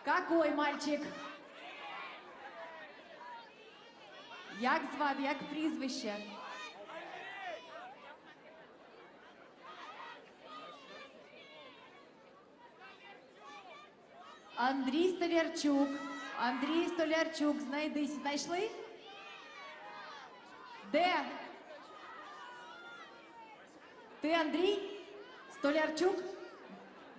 Какой мальчик? Як звати, як прізвище? Андрій Столярчук. Андрій Столярчук, знайшли? Де? Ти Андрій? Столярчук?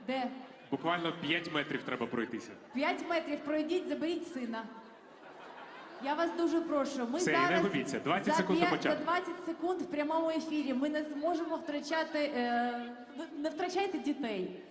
Де? Буквально 5 метрів треба пройтися. 5 метрів пройдіть, заберіть сина. Я вас дуже прошу. Ми Все, зараз не губіться. 20 секунд до початку. За 20 секунд в прямому ефірі ми не зможемо втрачати... не втрачайте дітей.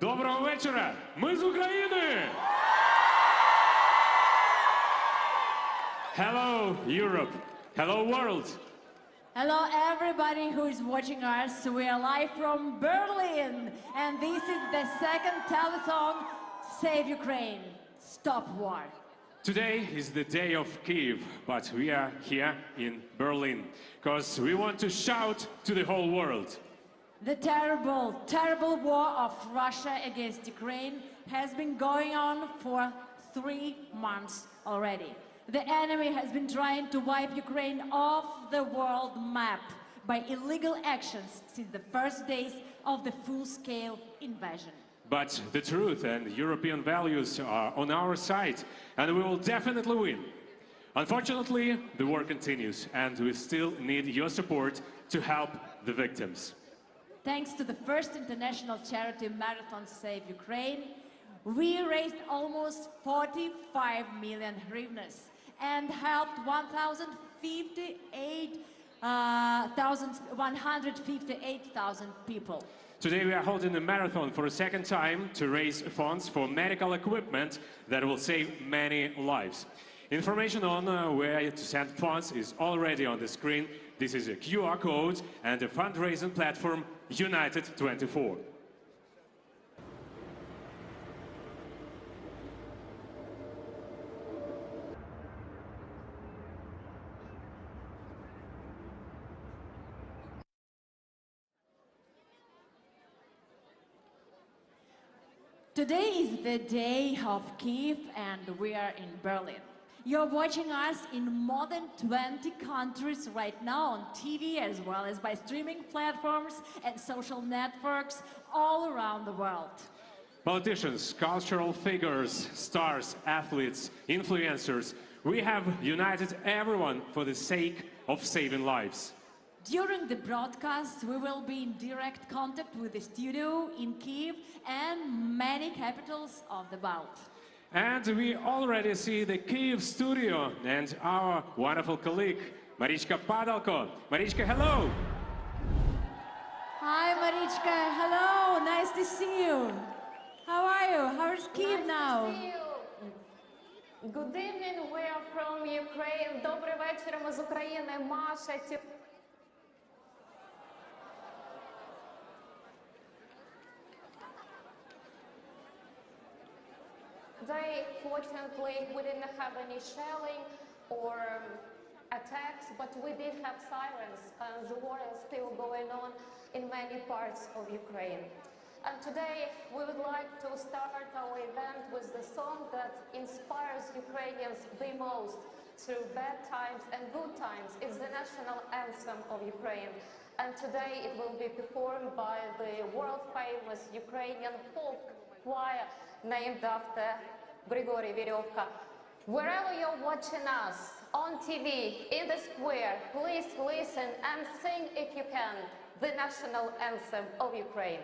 Доброго вечора! Ми з України! Hello, Europe! Hello, world! Hello everybody who is watching us. We are live from Berlin. And this is the second telethon, Save Ukraine, Stop War. Today is the day of Kyiv, but we are here in Berlin because we want to shout to the whole world. The terrible, terrible war of Russia against Ukraine has been going on for 3 months already. The enemy has been trying to wipe Ukraine off the world map by illegal actions since the first days of the full-scale invasion. But the truth and European values are on our side, and we will definitely win. Unfortunately, the war continues, and we still need your support to help the victims. Thanks to the first international charity marathon Save Ukraine, we raised almost 45 million hryvnias and helped 158,000 people. Today we are holding a marathon for a second time to raise funds for medical equipment that will save many lives. Information on where to send funds is already on the screen. This is a QR code and a fundraising platform, United 24. Today is the day of Kyiv and we are in Berlin. You're watching us in more than 20 countries right now on TV as well as by streaming platforms and social networks all around the world. Politicians, cultural figures, stars, athletes, influencers, we have united everyone for the sake of saving lives. During the broadcast, we will be in direct contact with the studio in Kyiv and many capitals of the Balt. And we already see the Kyiv studio and our wonderful colleague, Marichka Padalko. Marichka, hello! Hi, Marichka. Hello. Nice to see you. How are you? How's Kyiv now? Nice to see you. Good evening. We are from Ukraine. Добрий вечір. Ми з України. Маша. Today, fortunately, we didn't have any shelling or attacks, but we did have sirens, and the war is still going on in many parts of Ukraine. And today, we would like to start our event with the song that inspires Ukrainians the most through bad times and good times. It's the national anthem of Ukraine. And today, it will be performed by the world-famous Ukrainian folk choir named after Grigory Verevka. Wherever you're watching us, on TV, in the square, please listen and sing, if you can, the national anthem of Ukraine.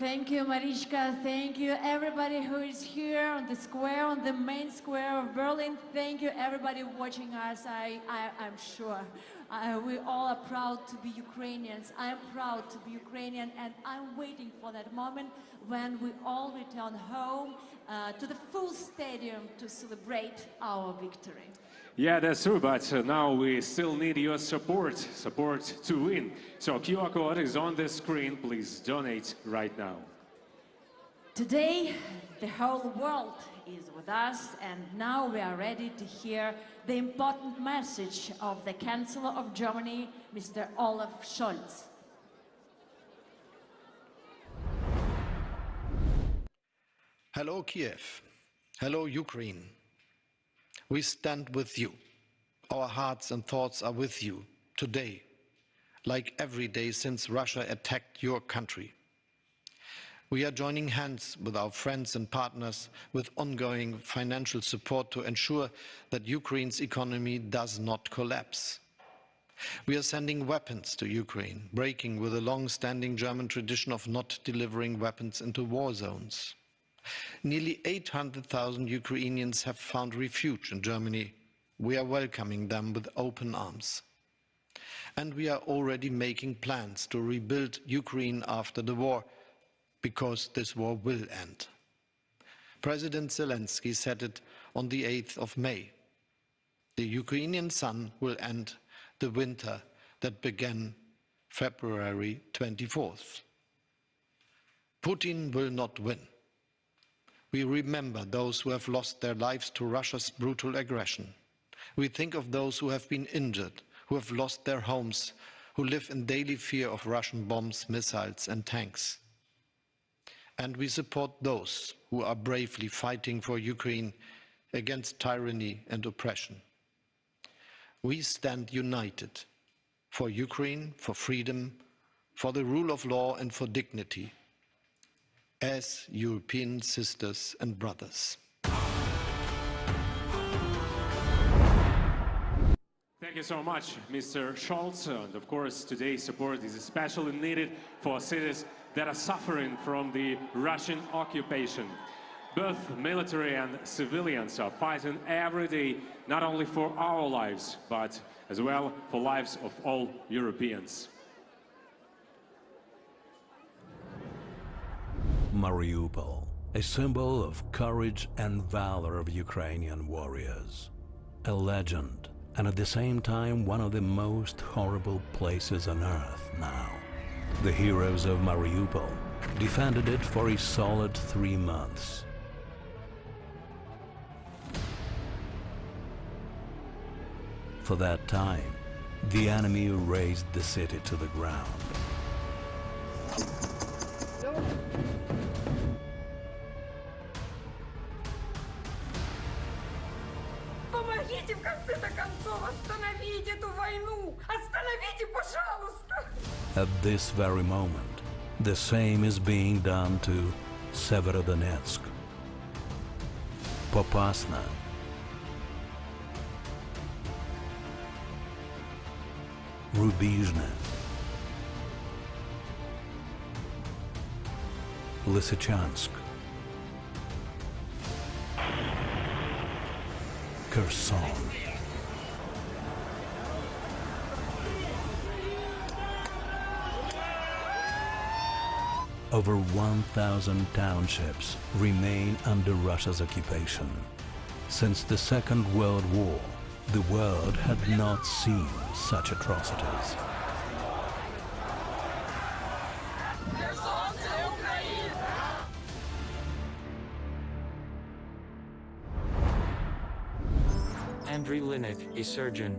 Thank you, Marichka. Thank you, everybody who is here on the square, on the main square of Berlin. Thank you, everybody watching us. I'm sure we all are proud to be Ukrainians. I'm proud to be Ukrainian, and I'm waiting for that moment when we all return home to the full stadium to celebrate our victory. Yeah, that's true, but now we still need your support to win. So QR code is on the screen. Please donate right now. Today, the whole world is with us, and now we are ready to hear the important message of the Chancellor of Germany, Mr. Olaf Scholz. Hello, Kiev. Hello, Ukraine. We stand with you. Our hearts and thoughts are with you today, like every day since Russia attacked your country. We are joining hands with our friends and partners with ongoing financial support to ensure that Ukraine's economy does not collapse. We are sending weapons to Ukraine, breaking with a long-standing German tradition of not delivering weapons into war zones. Nearly 800,000 Ukrainians have found refuge in Germany. We are welcoming them with open arms. And we are already making plans to rebuild Ukraine after the war, because this war will end. President Zelensky said it on the 8th of May. The Ukrainian sun will end the winter that began February 24th. Putin will not win. We remember those who have lost their lives to Russia's brutal aggression. We think of those who have been injured, who have lost their homes, who live in daily fear of Russian bombs, missiles and tanks. And we support those who are bravely fighting for Ukraine against tyranny and oppression. We stand united for Ukraine, for freedom, for the rule of law and for dignity, as European sisters and brothers. Thank you so much, Mr. Scholz. And of course, today's support is especially needed for cities that are suffering from the Russian occupation. Both military and civilians are fighting every day, not only for our lives, but as well for lives of all Europeans. Mariupol, a symbol of courage and valor of Ukrainian warriors. A legend, and at the same time one of the most horrible places on earth now. The heroes of Mariupol defended it for a solid 3 months. For that time, the enemy razed the city to the ground. Помогите в конце-то концов, остановить эту войну! Остановите, пожалуйста! At this very moment, the same is being done to Severodonetsk, Popasna, Rubizhne, Lysychansk, Kherson. Over 1,000 townships remain under Russia's occupation. Since the Second World War, the world had not seen such atrocities. Andriy Linik, a surgeon.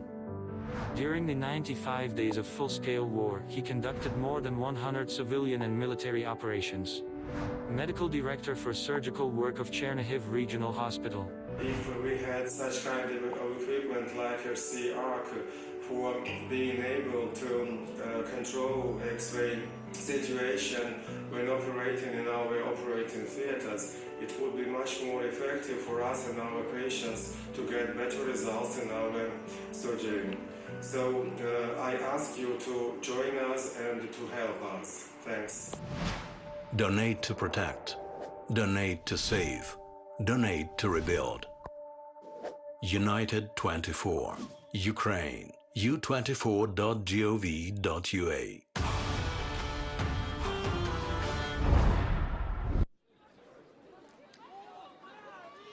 During the 95 days of full-scale war, he conducted more than 100 civilian and military operations. Medical director for surgical work of Chernihiv Regional Hospital. If we had such kind of equipment like RC-ARC for being able to control X-ray situation when operating in our operating theaters, it would be much more effective for us and our patients to get better results in our surgery. So I ask you to join us and to help us. Thanks. Donate to protect. Donate to save. Donate to rebuild. United 24. Ukraine. u24.gov.ua.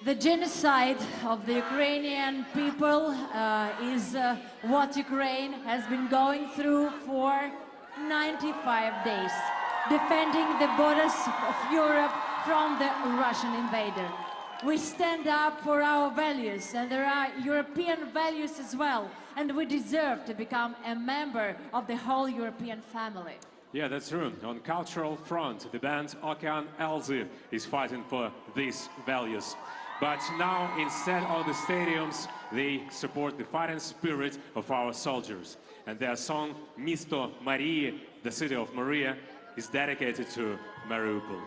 The genocide of the Ukrainian people is what Ukraine has been going through for 95 days, defending the borders of Europe from the Russian invader. We stand up for our values, and there are European values as well, and we deserve to become a member of the whole European family. Yeah, that's true. On cultural front, the band Okean Elzy is fighting for these values. But now, instead of the stadiums, they support the fighting spirit of our soldiers. And their song, Misto Marie, the city of Maria, is dedicated to Mariupol.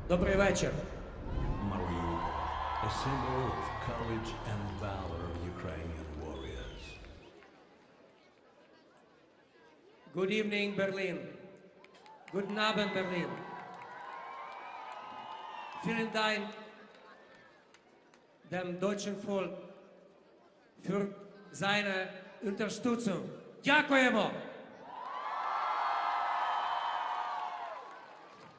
Добрий вечір. Mariupol, a symbol of courage and valor of Ukrainian warriors. Good evening, Berlin. Guten Abend, Berlin. Vielen Dank dem deutschen Volk für seine Unterstützung. Дякуємо!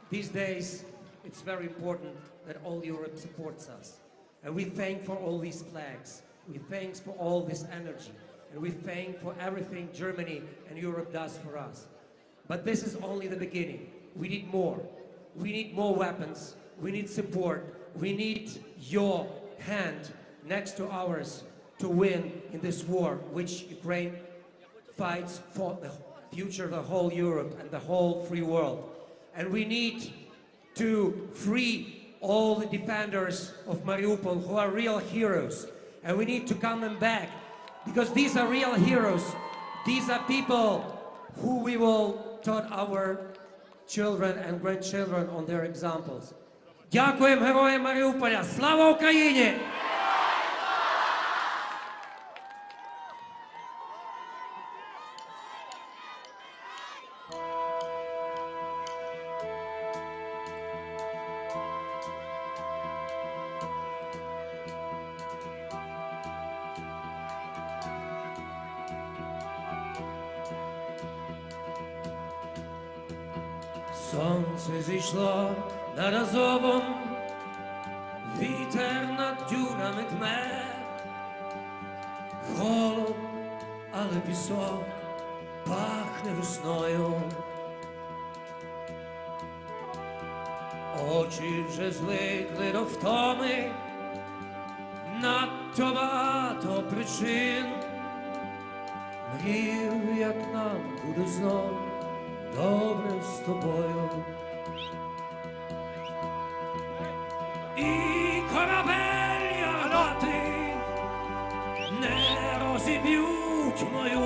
These days, it's very important that all Europe supports us. And we thank for all these flags. We thank for all this energy. And we thank for everything Germany and Europe does for us. But this is only the beginning. We need more. We need more weapons. We need support. We need your hand next to ours to win in this war, which Ukraine fights for the future of the whole Europe and the whole free world. And we need to free all the defenders of Mariupol who are real heroes. And we need to come them back, because these are real heroes. These are people who we will taught our children and grandchildren on their examples. Дякуємо героям Маріуполя! Слава Україні! Сонце зійшло над Азовом, вітер над дюнами дме, холод, але пісок пахне весною. Очі вже звикли до втоми, надто багато причин. Мрію, як нам буде знов добре з тобою. І корабель гармати не розіб'ють мою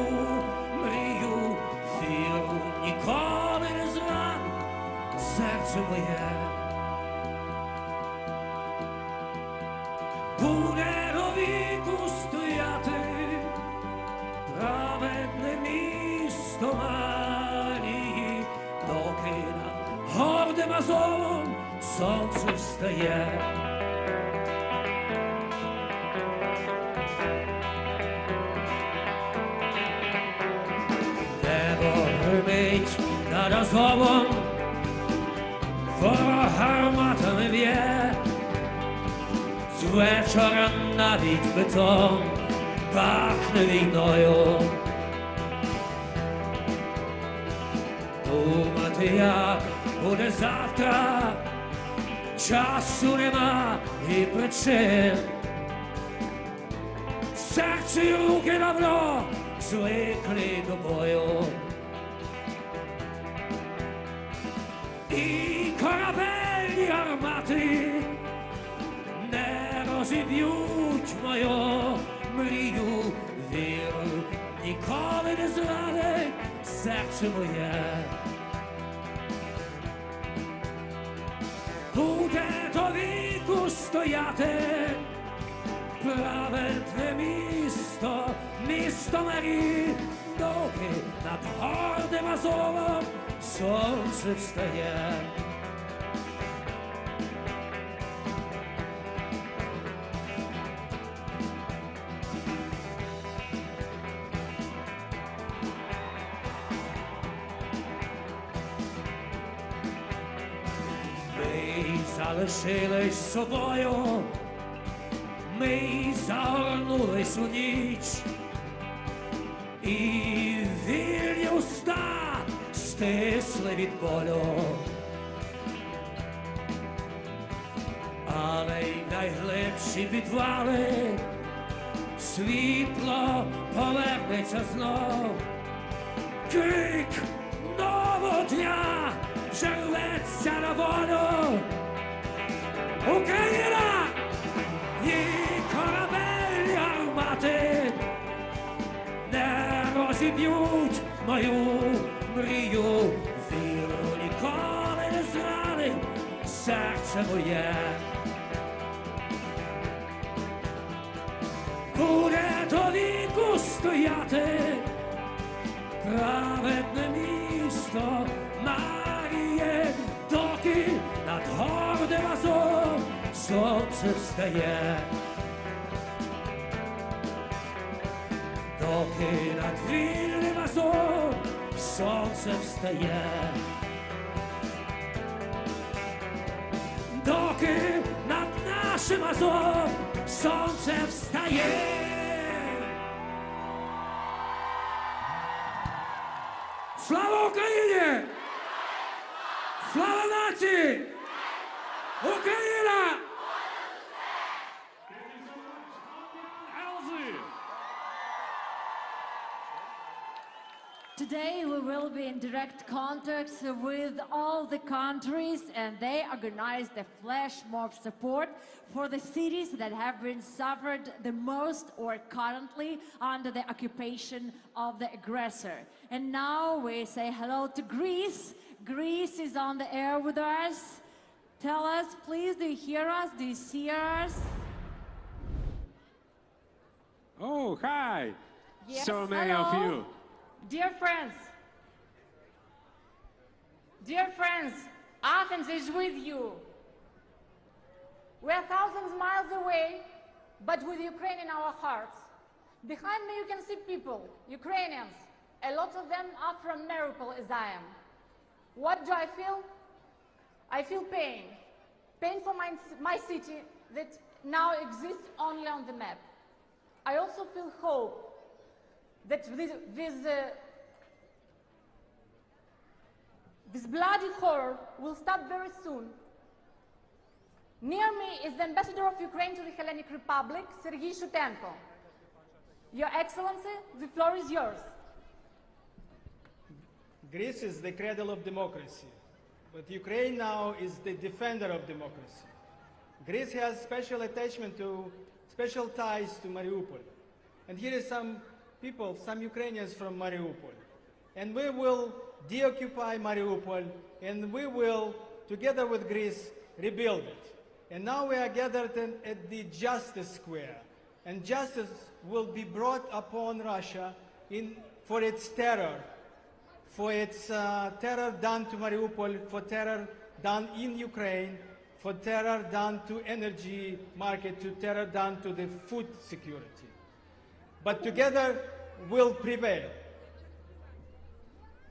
мрію. Віру ніколи не зран серце моє. Буде до віку стояти праведне місто Марії, доки над гордим Азовом сонце встає. Небо гримить над Азовом, ворог гарматами б'є. З вечора навіть бетон пахне війною. Думати, як буде завтра, часу нема і причин. Серце й руки давно звикли до бою. І корабельні гармати не розіб'ють мою мрію. Віру ніколи не зрадить серце моє. Буде до віку стояти праведне місто, листомері, доки над гордим Азовом сонце встає. Ми залишились собою, ми загорнулись у ніч, і вільні уста стисли від болю. Але й найглибші підвали світло повернеться знов. Крик нового дня вже рветься на волю. Україна і корабельні гармати не розіб'ють мою мрію. Віру ніколи не зранить серце моє. Буде до віку стояти праведне місто Маріє, доки над гордим Азовом сонце встає. Доки над вільним Азовом сонце встає. Доки над нашим Азовом сонце встає. Слава Україні! Слава нації! Україна! Today we will be in direct contact with all the countries, and they organized a flash mob support for the cities that have been suffered the most or currently under the occupation of the aggressor. And now we say hello to Greece. Greece is on the air with us. Tell us, please, do you hear us? Do you see us? Oh, hi! Yes, So many hello. of you. Dear friends, Athens is with you. We are thousands of miles away, but with Ukraine in our hearts. Behind me you can see people, Ukrainians. A lot of them are from Mariupol, as I am. What do I feel? I feel pain. Pain for my city that now exists only on the map. I also feel hope that this bloody horror will stop very soon. Near me is the ambassador of Ukraine to the Hellenic Republic, Sergei Shutenko. Your Excellency, the floor is yours. Greece is the cradle of democracy, but Ukraine now is the defender of democracy. Greece has special attachment to, special ties to Mariupol. And here is some people, some Ukrainians from Mariupol. And we will deoccupy Mariupol, and we will, together with Greece, rebuild it. And now we are gathered at the Justice Square, and justice will be brought upon Russia for its terror done to Mariupol, for terror done in Ukraine, for terror done to energy market, to terror done to the food security. But together we'll prevail.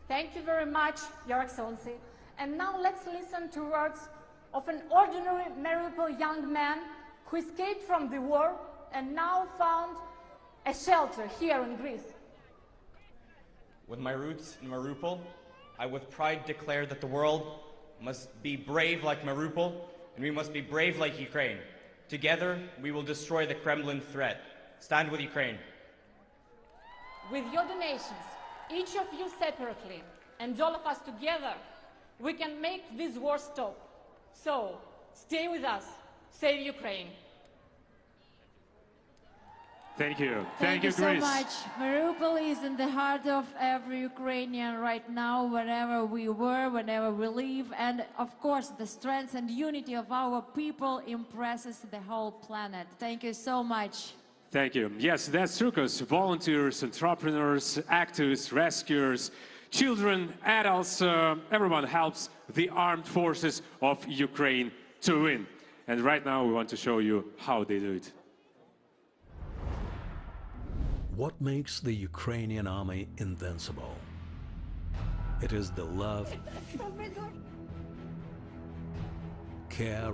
Thank you very much, Your Excellency. And now let's listen to words of an ordinary Mariupol young man who escaped from the war and now found a shelter here in Greece. With my roots in Mariupol, I with pride declare that the world must be brave like Mariupol, and we must be brave like Ukraine. Together, we will destroy the Kremlin threat. Stand with Ukraine. With your donations, each of you separately, and all of us together, we can make this war stop. So, stay with us. Save Ukraine. Thank you. Thank you so Greece. much. Mariupol is in the heart of every Ukrainian right now, wherever we were, whenever we live. And of course, the strength and unity of our people impresses the whole planet. Thank you so much Thank you. Yes, that's Turcos, volunteers, entrepreneurs, activists, rescuers, children, adults, everyone helps the armed forces of Ukraine to win. And right now we want to show you how they do it. What makes the Ukrainian army invincible? It is the love, care,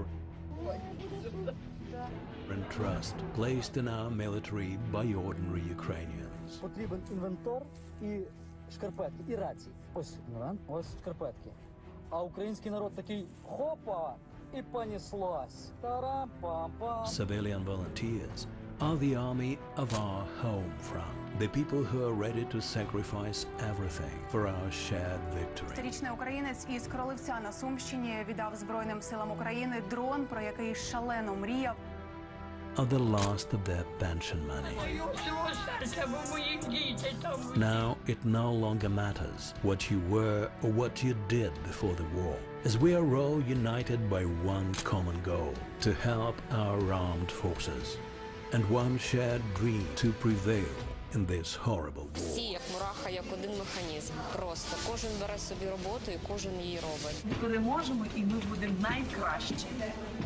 and trust placed in our military by ordinary Ukrainians. Потрібен інвентор і шкарпетки, і рації. Ось інвент, ось шкарпетки. А український народ такий хопа, і понеслась. Тарам-пам-пам. Civilian volunteers are the army of our home front, the people who are ready to sacrifice everything for our shared victory. Сторічний українець із Кролевця на Сумщині віддав Збройним силам України дрон, про який шалено мріяв. Are the last of their pension money. Now it no longer matters what you were or what you did before the war, as we are all united by one common goal, to help our armed forces, and one shared dream to prevail in this horrible war. Всі, як мураха, як один механізм. Просто кожен бере собі роботу і кожен її робить. Ми переможемо і ми будемо найкращі.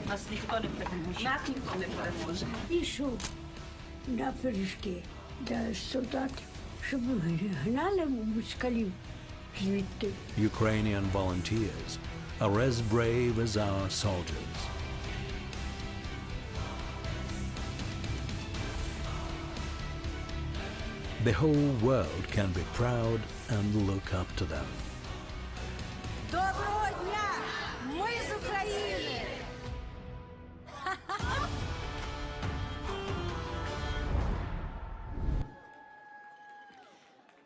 Нас ніхто не переможе. Нас ніхто не переможе. Пішов на пиріжки для солдатів, щоб гнали москалів звідти. Ukrainian volunteers are as brave as our soldiers. The whole world can be proud and look up to them. Доброго дня! Ми з України!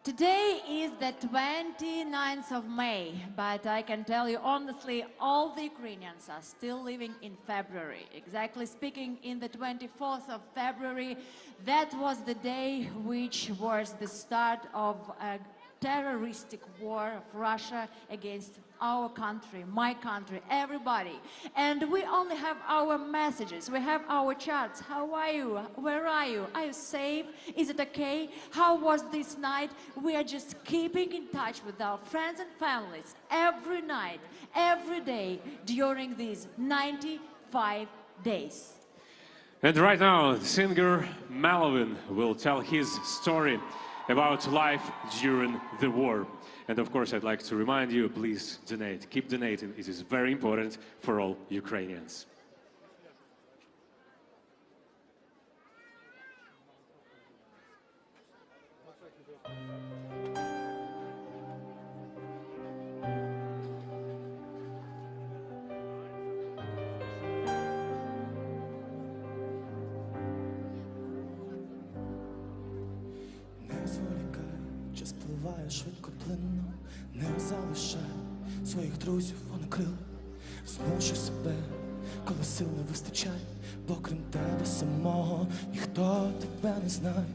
Today is the 29th of May, but I can tell you honestly, all the Ukrainians are still living in February. Exactly speaking, in the 24th of February, that was the day which was the start of a terroristic war of Russia against our country, my country, everybody. And we only have our messages, we have our chats. How are you? Where are you? Are you safe? Is it okay? How was this night? We are just keeping in touch with our friends and families every night, every day during these 95 days. And right now, the singer Malovin will tell his story about life during the war. And of course, I'd like to remind you, please donate. Keep donating. It is very important for all Ukrainians. Швидкоплинно, не залишай своїх друзів, вони крила. Змушуй себе, коли сил не вистачає, бо крім тебе самого ніхто тебе не знає.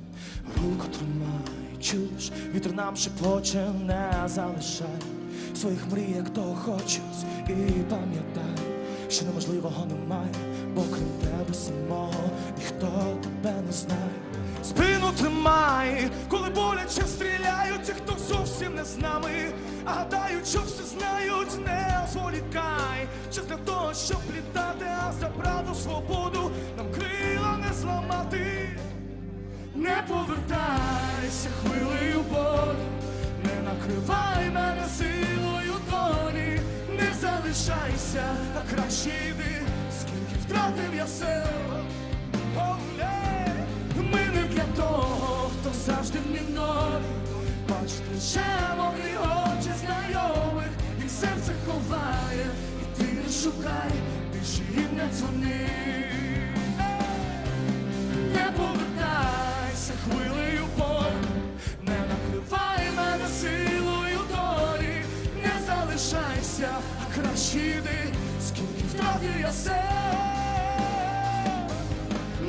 Руку тримай, чуєш, вітер нам шепоче, не залишай своїх мрій, як того хочуть. І пам'ятай, що неможливого немає, бо крім тебе самого ніхто тебе не знає. Спину тримай, коли боляче стріляють ті, хто зовсім не з нами. А гадають, що все знають, не зволікай. Час для того, щоб літати, а за правду, свободу нам крила не зламати. Не повертайся хвилею болю, не накривай мене силою долі. Не залишайся, а краще йди, скільки втратив я сил. Ми не для того, хто завжди в мінорі. Бачить лише мокрі очі знайомих, їх серце ховає, і ти не шукай, більше їм не дзвони. Не повертайся хвилею болю, не накривай мене силою долі. Не залишайся, а краще йди, скільки втратив я сил.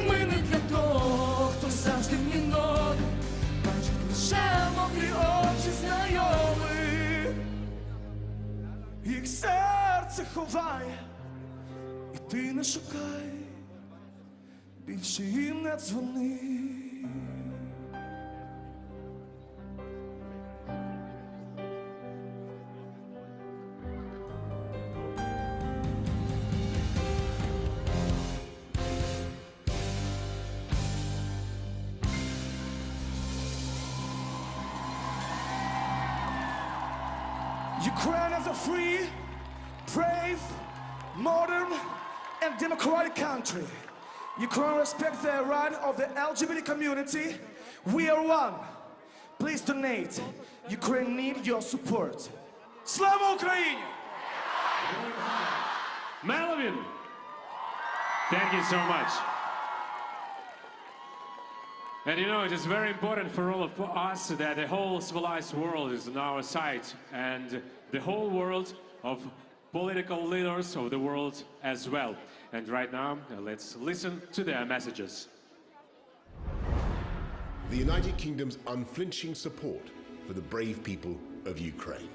Ми не для того, хто завжди в мінорі, бачить лише мокрі очі знайомих. Їх серце ховає, і ти не шукай, більше їм не дзвони. Ukraine is a free, brave, modern, and democratic country. Ukraine respects the right of the LGBT community. We are one. Please donate. Ukraine needs your support. Slava Ukraini! Melvin, thank you so much. And you know, it is very important for all of us that the whole civilized world is on our side, and the whole world of political leaders of the world as well. And right now, let's listen to their messages. The United Kingdom's unflinching support for the brave people of Ukraine.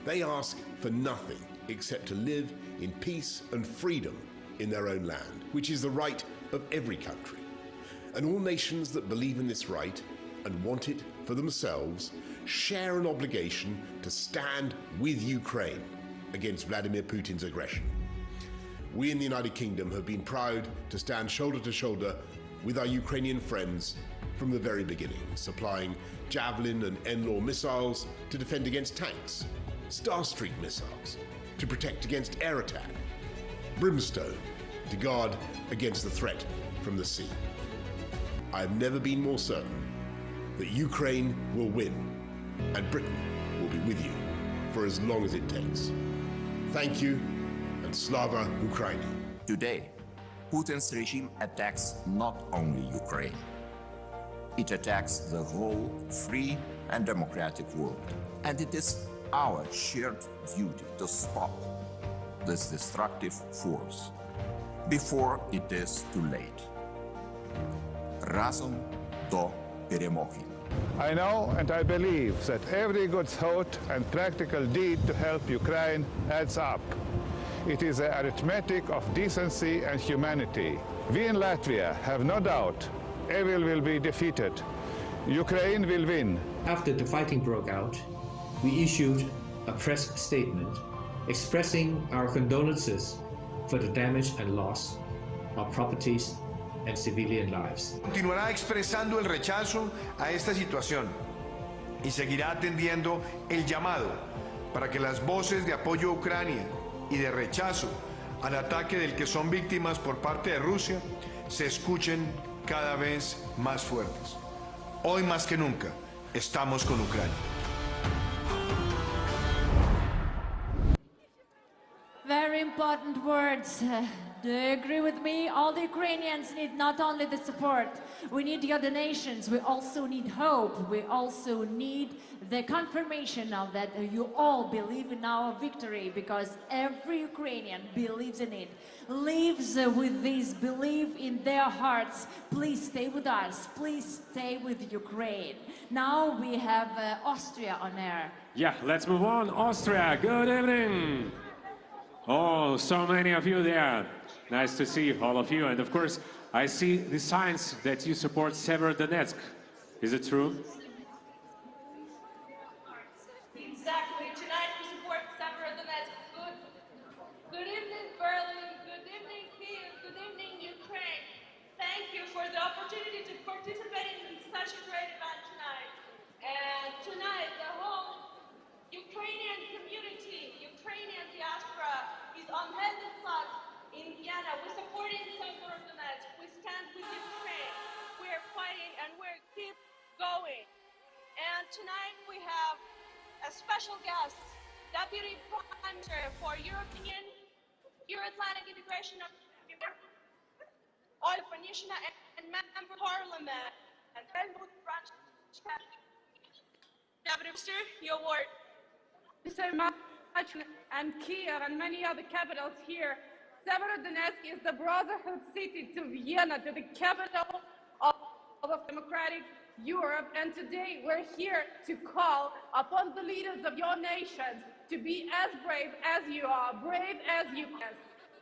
They ask for nothing except to live in peace and freedom in their own land, which is the right of every country. And all nations that believe in this right and want it for themselves share an obligation to stand with Ukraine against Vladimir Putin's aggression. We in the United Kingdom have been proud to stand shoulder to shoulder with our Ukrainian friends from the very beginning, supplying Javelin and NLAW missiles to defend against tanks, Starstreak missiles to protect against air attack, Brimstone to guard against the threat from the sea. I have never been more certain that Ukraine will win and Britain will be with you for as long as it takes. Thank you, and Slava Ukraini. Today, Putin's regime attacks not only Ukraine. It attacks the whole free and democratic world. And it is our shared duty to stop this destructive force before it is too late. Разом до перемоги. I know and I believe that every good thought and practical deed to help Ukraine adds up. It is the arithmetic of decency and humanity. We in Latvia have no doubt evil will be defeated. Ukraine will win. After the fighting broke out, we issued a press statement expressing our condolences for the damage and loss of properties and civilian lives. Continuará expresando el rechazo a esta situación y seguirá atendiendo el llamado para que las voces de apoyo a Ucrania y de rechazo al ataque del que son víctimas por parte de Rusia se escuchen cada vez más fuertes. Hoy más que nunca estamos con Ucrania. Very important words. Do you agree with me? All the Ukrainians need not only the support, we need your donations, we also need hope, we also need the confirmation of that you all believe in our victory, because every Ukrainian believes in it, lives with this belief in their hearts. Please stay with us, please stay with Ukraine. Now we have Austria on air. Yeah, let's move on. Austria, good evening. Oh, so many of you there. Nice to see all of you. And of course, I see the signs that you support Severodonetsk. Is it true? Exactly. Tonight we support Severodonetsk. Good evening, Berlin. Good evening, Kiev. Good evening, Ukraine. Thank you for the opportunity to participate in such a great event tonight. And tonight, the whole Ukrainian community, Ukrainian diaspora is on hand and flag in Vienna. We're supporting Severodonetsk. We stand with Ukraine. We're fighting and we're keep going. And tonight we have a special guest, Deputy Prime Minister for European Euro-Atlantic Integration of Olga Ponyshina and Member of Parliament and Brandenburger Tor. Deputy Minister, your word. Thank you so much. And Kiev and many other capitals here. Severodonetsk is the brotherhood city to Vienna, to the capital of democratic Europe. And today we're here to call upon the leaders of your nations to be as brave as you are, brave as you can.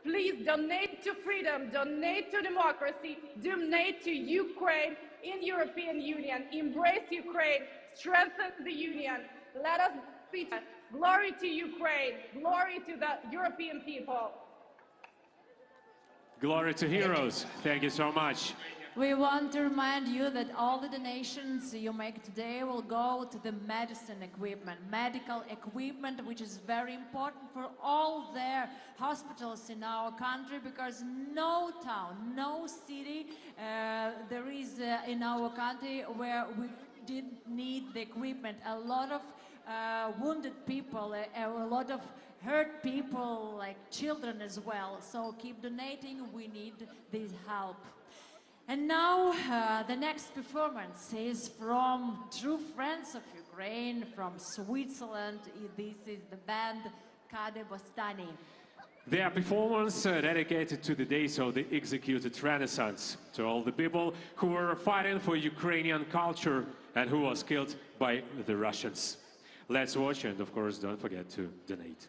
Please donate to freedom, donate to democracy, donate to Ukraine in European Union. Embrace Ukraine, strengthen the Union. Let us be glory to Ukraine, glory to the European people. Glory to heroes. Thank you so much. We want to remind you that all the donations you make today will go to the medicine equipment, medical equipment, which is very important for all their hospitals in our country, because no town, no city there is in our country where we didn't need the equipment. A lot of wounded people, a lot of hurt people, like children as well. So keep donating, we need this help. And now the next performance is from true friends of Ukraine, from Switzerland. This is the band Kade Bostani. Their performance dedicated to the days of the executed Renaissance, to all the people who were fighting for Ukrainian culture and who was killed by the Russians. Let's watch, and of course don't forget to donate.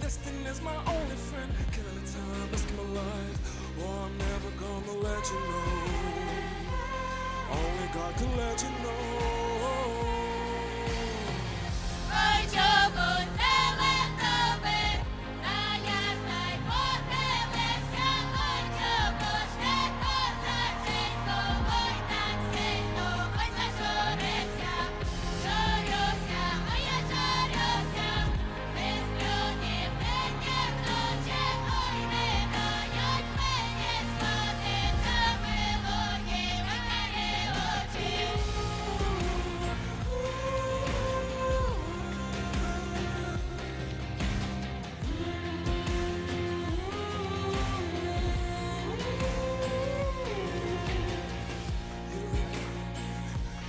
Destiny's my only friend. Killing the time, risking my life. Oh, I'm never gonna let you know. Only God can let you know.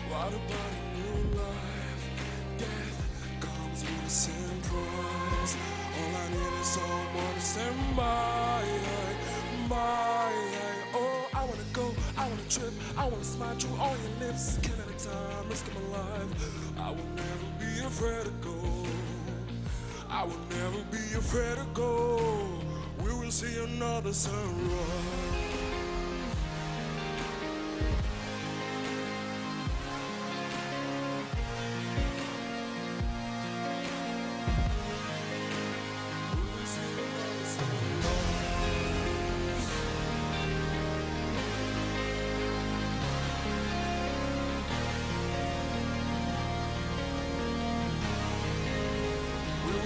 What about a new life? Death comes with a surprise. All I need is someone to stand by. Oh, I wanna go, I wanna trip, I wanna smile through all your lips. Killing the time, risking my life. I will never be afraid to go. I will never be afraid to go. We will see another sunrise.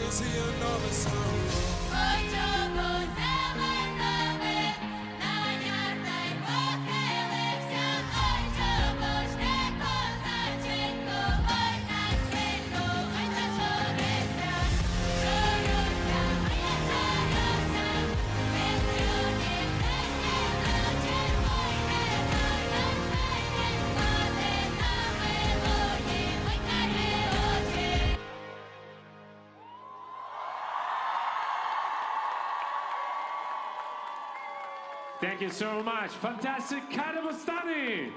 See another sunrise. Thank you so much. Fantastic Kade Bostani.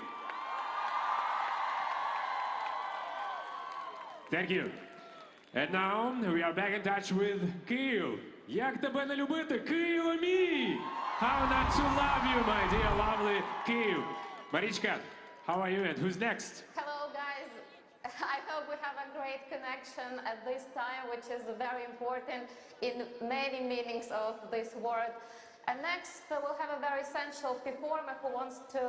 Thank you. And now we are back in touch with Kyiv. Як тебе не любити, Києве мій? How not to love you, my dear lovely Kyiv. Marichka, how are you and who's next? Hello guys. I hope we have a great connection at this time, which is very important in many meanings of this word. And next, we'll have a very essential performer who wants to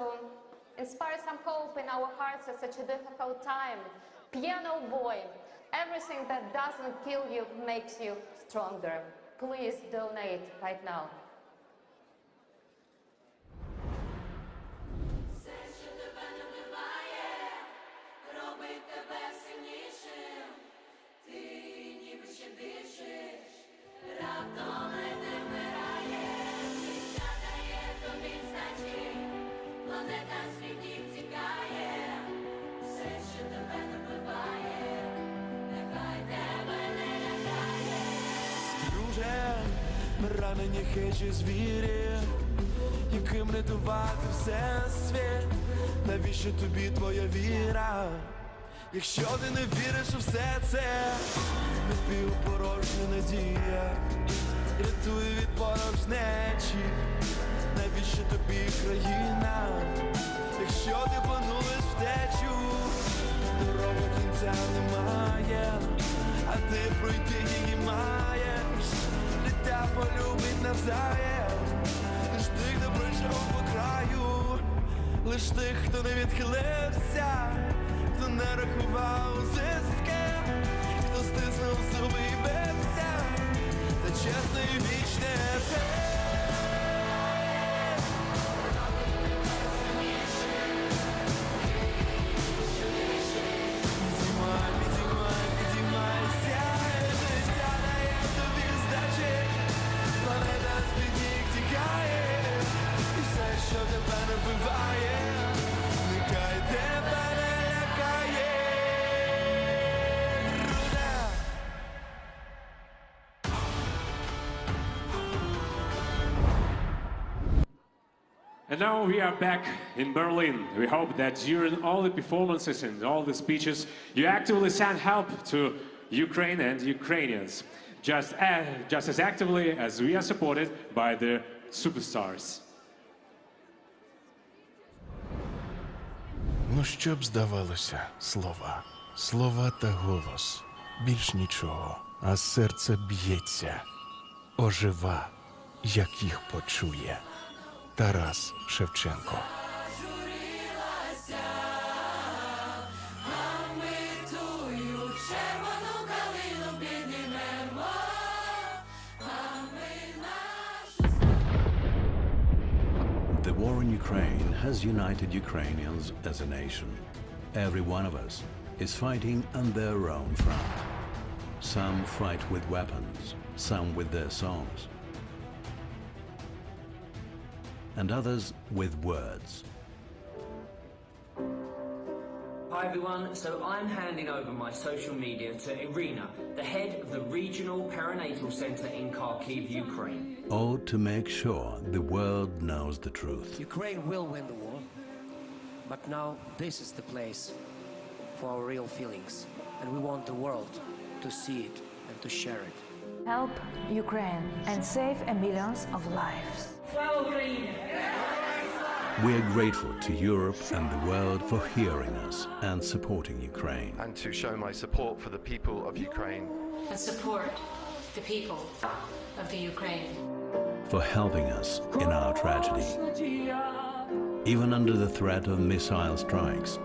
inspire some hope in our hearts at such a difficult time. Piano Boy. Everything that doesn't kill you makes you stronger. please donate right now. Ранені хижі звірі, яким рятувати все світ. Навіщо тобі твоя віра, якщо ти не віриш у все це? Напівпорожня надія рятує від порожнечі. Навіщо тобі країна, якщо ти плануєш втечу? Дорога кінця немає, а ти пройти її маєш. Життя полюбить навзаєм, лиш тих, хто пройшов по краю, лиш тих, хто не відхилився, хто не рахував зиски, хто стиснув зуби і бився за чесне і вічне те. And now we are back in Berlin. We hope that during all the performances and all the speeches, you actively send help to Ukraine and Ukrainians, just as actively as we are supported by the superstars. Ну, що б здавалося, слова, слова та голос, більш нічого, а серце б'ється, ожива, як їх почує. Тарас Шевченко. The war in Ukraine has united Ukrainians as a nation. Every one of us is fighting on their own front. Some fight with weapons, some with their songs, and others with words. Hi everyone, so I'm handing over my social media to Irina, the head of the Regional Perinatal Center in Kharkiv, Ukraine. Or to make sure the world knows the truth. Ukraine will win the war, but now this is the place for our real feelings, and we want the world to see it and to share it. Help Ukraine and save millions of lives. We are grateful to Europe and the world for hearing us and supporting Ukraine. And to show my support for the people of Ukraine. And support the people of the Ukraine. For helping us in our tragedy. Even under the threat of missile strikes,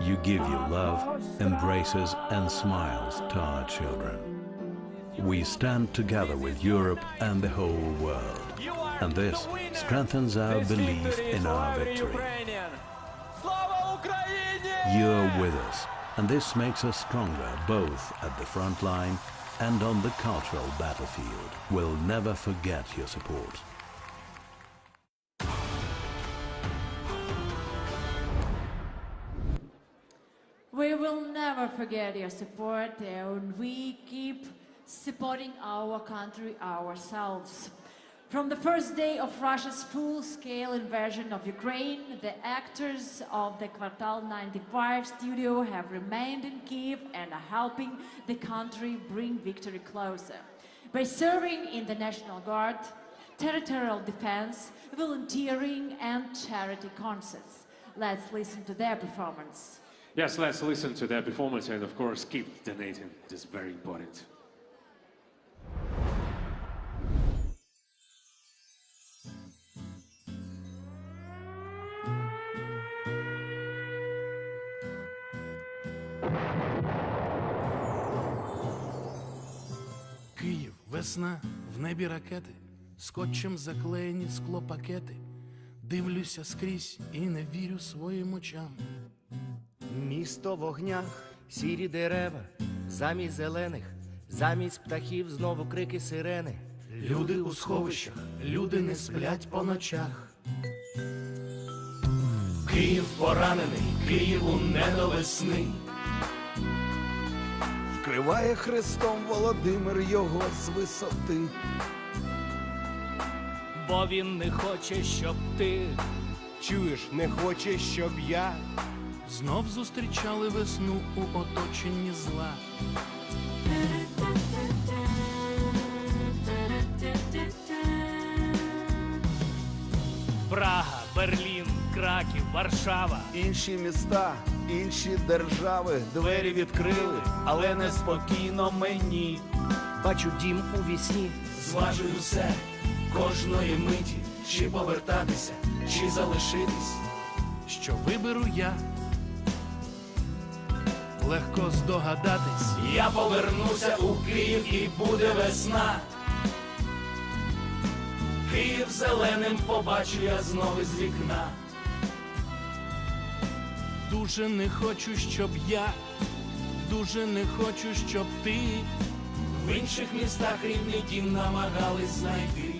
you give your love, embraces and smiles to our children. We stand together with Europe and the whole world. And this strengthens our belief in our victory. You are with us, and this makes us stronger both at the front line and on the cultural battlefield. We'll never forget your support. We will never forget your support, and we keep supporting our country ourselves. From the first day of Russia's full-scale invasion of Ukraine, the actors of the Kvartal 95 studio have remained in Kyiv and are helping the country bring victory closer. By serving in the National Guard, territorial defense, volunteering and charity concerts. Let's listen to their performance. Yes, let's listen to their performance and of course keep donating. It is very important. Київ, весна, В небі ракети, скотчем заклеєні склопакети. Дивлюся скрізь і не вірю своїм очам. Місто в вогнях, сірі дерева, замість зелених, замість птахів знову крики сирени. Люди у сховищах, люди не сплять по ночах. Київ поранений, Києву не до весни. Вкриває хрестом Володимир його з висоти. Бо він не хоче, щоб ти, чуєш, не хоче, щоб я знов зустрічали весну у оточенні зла. Прага, Берлін, Краків, Варшава. Інші міста, інші держави двері відкрили, але неспокійно мені. Бачу дім у вісні, Зважую все, кожної миті, чи повертатися, чи залишитись. Що виберу я, легко здогадатись. Я повернуся у Київ і буде весна. Київ зеленим побачу я знову з вікна. Дуже не хочу, щоб я, дуже не хочу, щоб ти в інших містах рідний дім намагались знайти.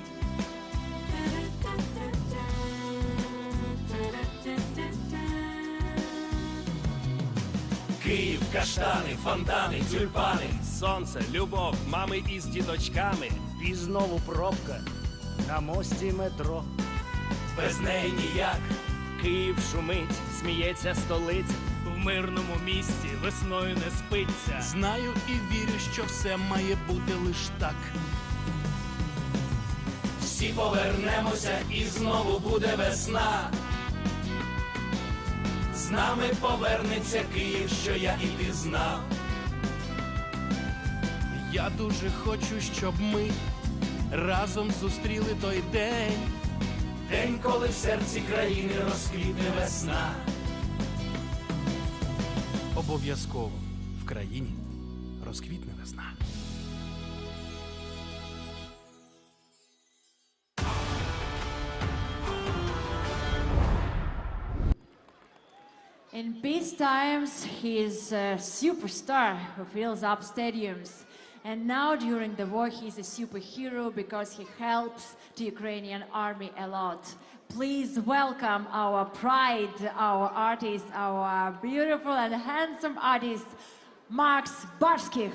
Київ, каштани, фонтани, тюльпани. сонце, любов, мами із діточками. І знову пробка на мості метро. Без неї ніяк. Київ шумить, сміється столиця. В мирному місті весною не спиться. Знаю і вірю, що все має бути лиш так. Всі повернемося і знову буде весна. З нами повернеться Київ, що я і ти знав. Я дуже хочу, щоб ми разом зустріли той день. День, коли в серці країни розквітне весна. Обов'язково в країні розквітне весна. In peace times, he is a superstar who fills up stadiums. And now during the war, he's a superhero because he helps the Ukrainian army a lot. Please welcome our pride, our artist, our beautiful and handsome artist, Max Barskich.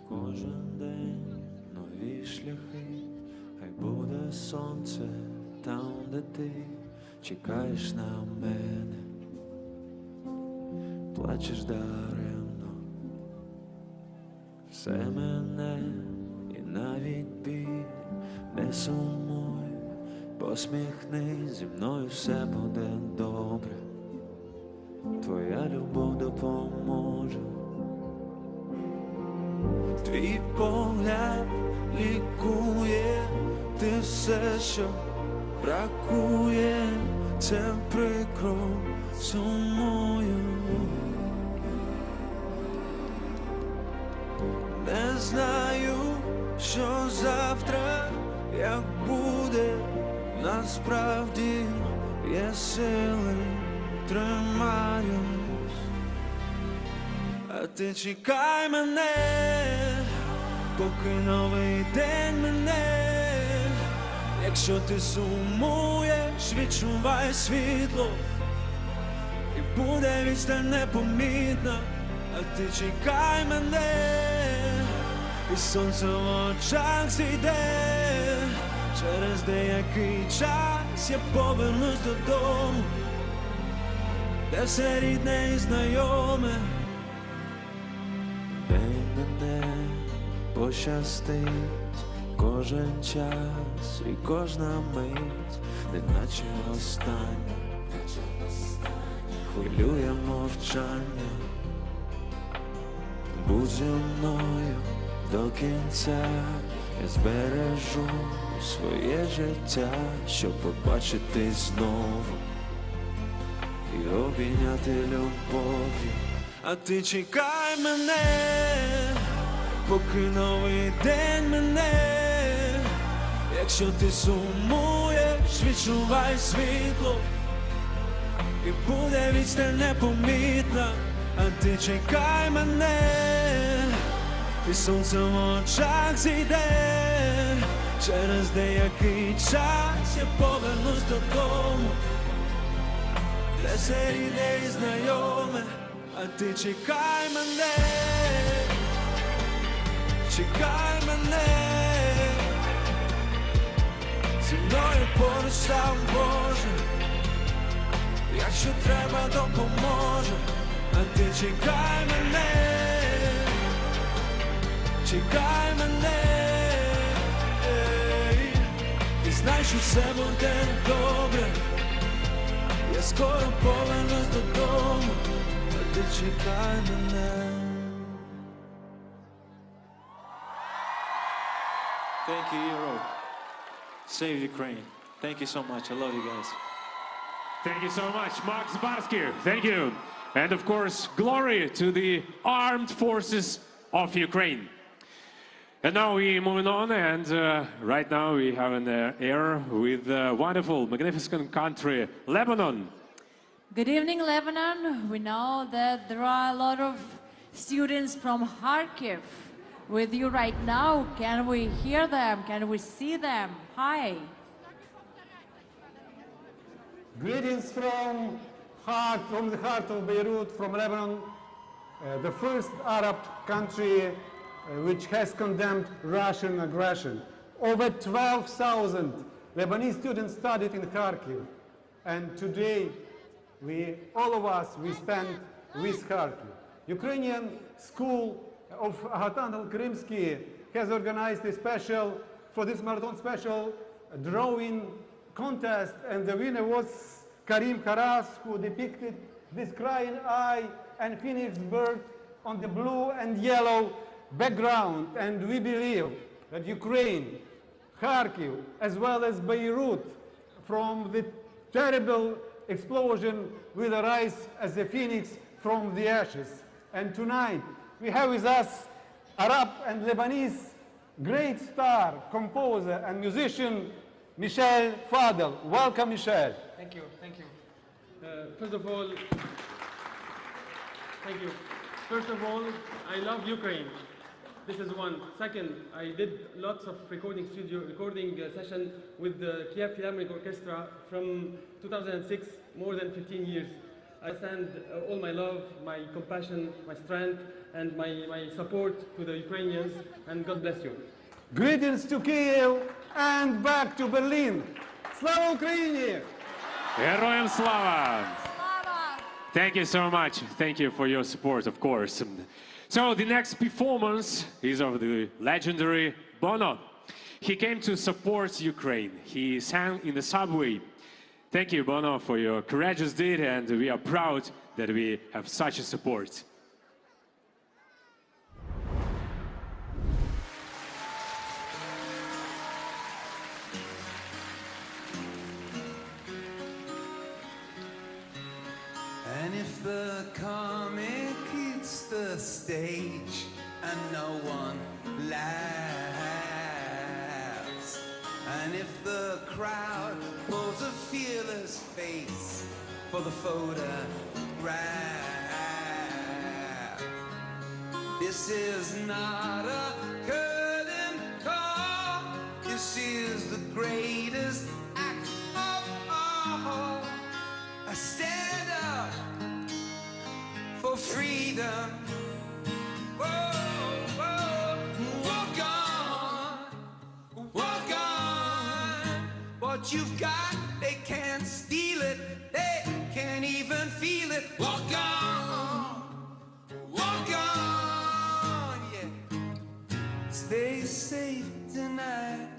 Кожен день нові шляхи, хай буде сонце там, де ти чекаєш на мене, плачеш даремно, все мене і навіть біль, не сумуй, посміхнись, зі мною все буде добре, твоя любов допоможе. Твій погляд лікує, ти все, що бракує, це прикро сумую. Не знаю, що завтра, як буде, насправді є сили, тримаюсь. А ти чекай мене, поки новий день мене. Якщо ти сумуєш, відчувай світло, і буде відстань непомітна. А ти чекай мене, і сонце в очах зійде. Через деякий час я повернусь додому, де все рідне і знайоме. Мене пощастить кожен час і кожна мить, неначе остання, хвилює мовчання. Будь зі мною до кінця, я збережу своє життя, щоб побачити знову і обійняти любов'ю. А ти чекай мене, поки новий день мене. Якщо ти сумуєш, відчувай світло, і буде відстань непомітна. А ти чекай мене, і сонце в очах зійде. Через деякий час я повернусь додому, де все рідне і знайоме. А ти чекай мене, чекай мене. Зі мною поруч там Боже, якщо треба, допоможе. А ти чекай мене, чекай мене, і знай, що все буде добре. Я скоро повернусь додому, а ти чекай мене. Thank you, Europe. Save Ukraine. Thank you so much. I love you guys. Thank you so much, Max Barsky. Thank you. And of course, glory to the armed forces of Ukraine. And now we're moving on, and right now we have an air with wonderful, magnificent country, Lebanon. Good evening, Lebanon. We know that there are a lot of students from Kharkiv with you right now. Can we hear them? Can we see them? Hi. Greetings from the heart of Beirut, from Lebanon, the first Arab country which has condemned Russian aggression. Over 12,000 Lebanese students studied in Kharkiv, and today all of us, we stand with Kharkiv. Ukrainian school of Agatan al-Krimsky has organized for this marathon special drawing contest, and the winner was Karim Karas, who depicted this crying eye and phoenix bird on the blue and yellow background. And we believe that Ukraine, Kharkiv, as well as Beirut, from the terrible explosion will arise as a phoenix from the ashes. And tonight we have with us Arab and Lebanese great star, composer and musician Michel Fadel. Welcome, Michel. Thank you, thank you. First of all, thank you. First of all, I love Ukraine. This is one. Second, I did lots of recording session with the Kiev Philharmonic Orchestra from 2006, more than 15 years. I send all my love, my compassion, my strength, and my support to the Ukrainians, and God bless you. Greetings to Kiev and back to Berlin. Slava Ukraini! Героям слава! Thank you so much. Thank you for your support, of course. So the next performance is of the legendary Bono. He came to support Ukraine. He sang in the subway. Thank you, Bono, for your courageous deed, and we are proud that we have such a support. And if the comic hits the stage and no one laughs, and if the crowd pulls a fearless face for the photograph, this is not a curtain call. This is the greatest act of all. I stand up for freedom. Whoa, whoa, walk on, walk on. What you've got, they can't steal it. They can't even feel it. Walk on, yeah. Stay safe tonight.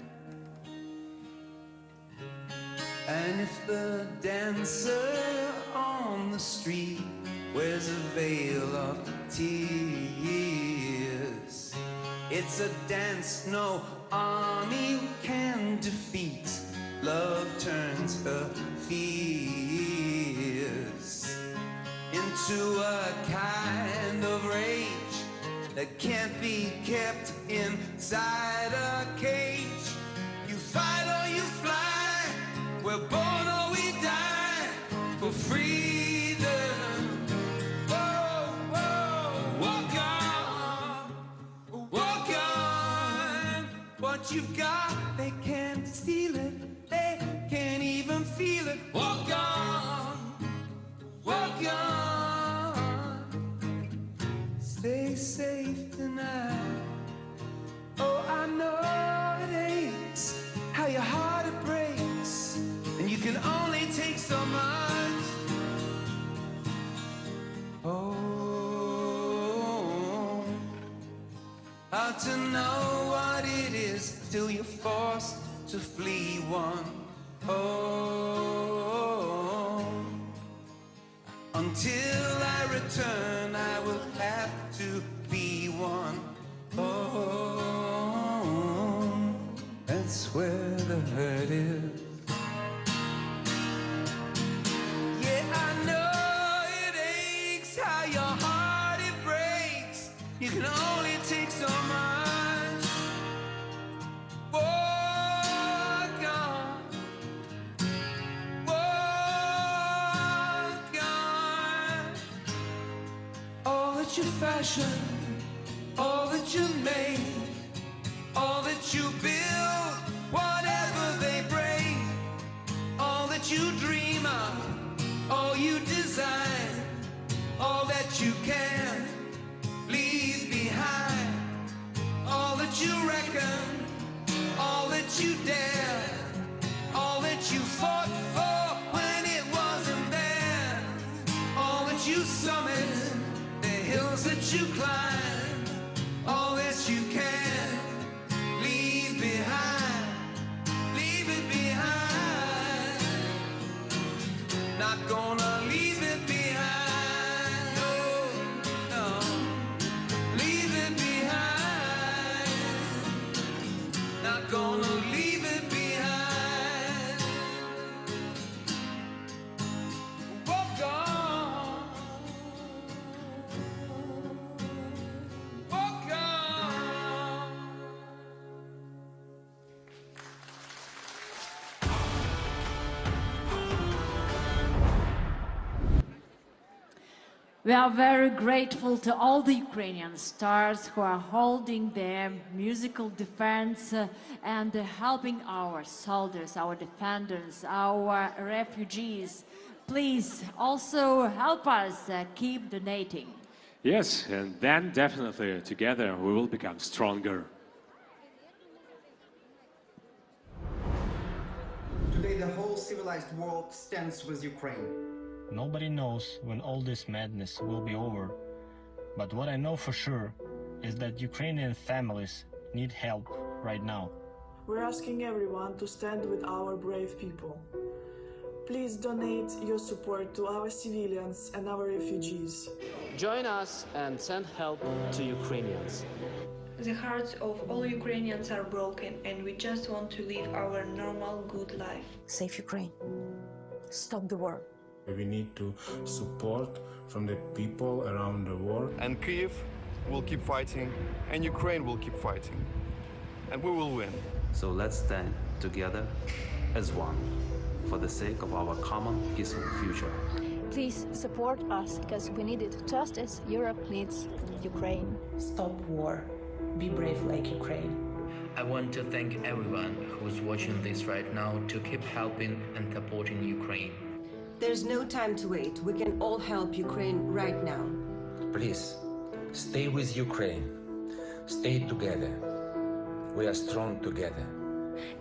And if the dancer on the street wears a veil of tears. It's a dance no army can defeat. Love turns her fears into a kind of rage that can't be kept inside a cage. You fight or you fly, we're born or we die for freedom. Whoa, whoa, walk on, walk on. What you've got, they can't steal it, they can't even feel it. Walk on, walk on. Stay safe tonight. Oh, I know it aches, how your heart it breaks, and you can only take so much. Oh, how to know what it is till you're forced to flee one. Oh, until I return, I will have to be one. Oh, that's where the hurt is. Yeah, I know it aches, how your heart it breaks. You can only take so much. Walk on, walk on. All that you fashion, all that you make, all that you build, whatever they break, all that you dream of, all you design, all that you can leave behind, all that you reckon, all that you dare, all that you fought for when it wasn't there, all that you summit, the hills that you climb, all that you can leave behind, leave it behind. Not gonna leave it behind, no, no. Leave it behind, not gonna leave it behind. Walk on, walk on. We are very grateful to all the Ukrainian stars who are holding their musical defense and helping our soldiers, our defenders, our refugees. Please also help us keep donating. Yes, and then definitely together we will become stronger. Today the whole civilized world stands with Ukraine. Nobody knows when all this madness will be over, but what I know for sure is that Ukrainian families need help right now. We're asking everyone to stand with our brave people. Please donate your support to our civilians and our refugees. Join us and send help to Ukrainians. The hearts of all Ukrainians are broken and we just want to live our normal, good life. Save Ukraine. Stop the war. We need to support from the people around the world. And Kyiv will keep fighting, and Ukraine will keep fighting. And we will win. So let's stand together as one for the sake of our common peaceful future. Please support us because we need it just as Europe needs Ukraine. Stop war. Be brave like Ukraine. I want to thank everyone who's watching this right now to keep helping and supporting Ukraine. There's no time to wait. We can all help Ukraine right now. Please, stay with Ukraine. Stay together. We are strong together.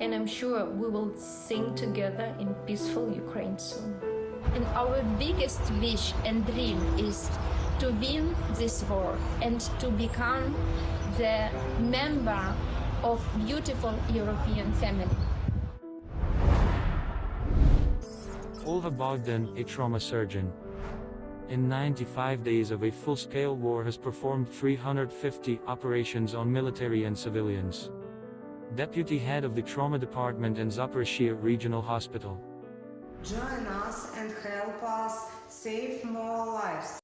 And I'm sure we will sing together in peaceful Ukraine soon. And our biggest wish and dream is to win this war and to become the member of beautiful European family. Ulva Bogdan, a trauma surgeon. in 95 days of a full-scale war has performed 350 operations on military and civilians. Deputy Head of the Trauma Department in Zaporizhzhia Regional Hospital. Join us and help us save more lives.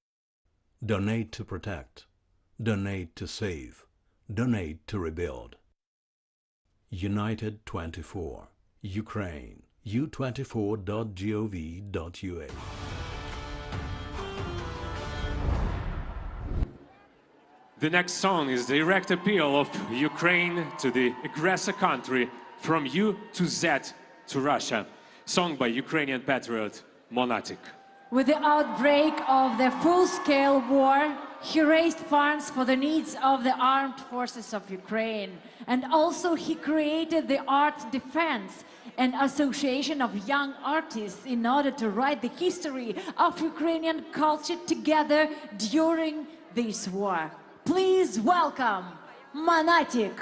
Donate to protect. Donate to save. Donate to rebuild. United 24. Ukraine. u24.gov.ua. The next song is the direct appeal of Ukraine to the aggressor country, from U to Z to Russia, sung by Ukrainian patriot Monatik. With the outbreak of the full-scale war, he raised funds for the needs of the armed forces of Ukraine. And also he created the Art Defense, an association of young artists in order to write the history of Ukrainian culture together during this war. Please welcome Monatik.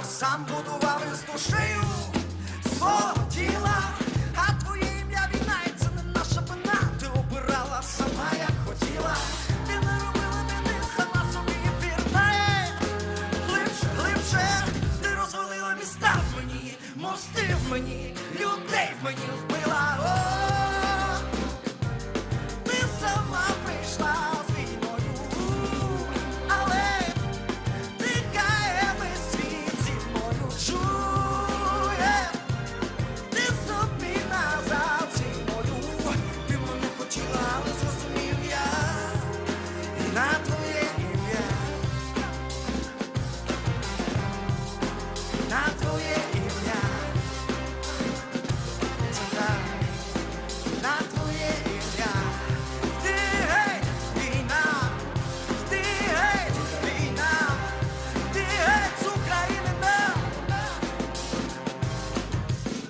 Сам будував із душею свого тіла, а твоє ім'я війна, і це не наша вина. Ти обирала сама, як хотіла. Ти не робила мене сама собі вірна. Глибше, глибше, ти розвалила міста в мені, мости в мені, людей в мені вбила. О, ти сама прийшла з війною, але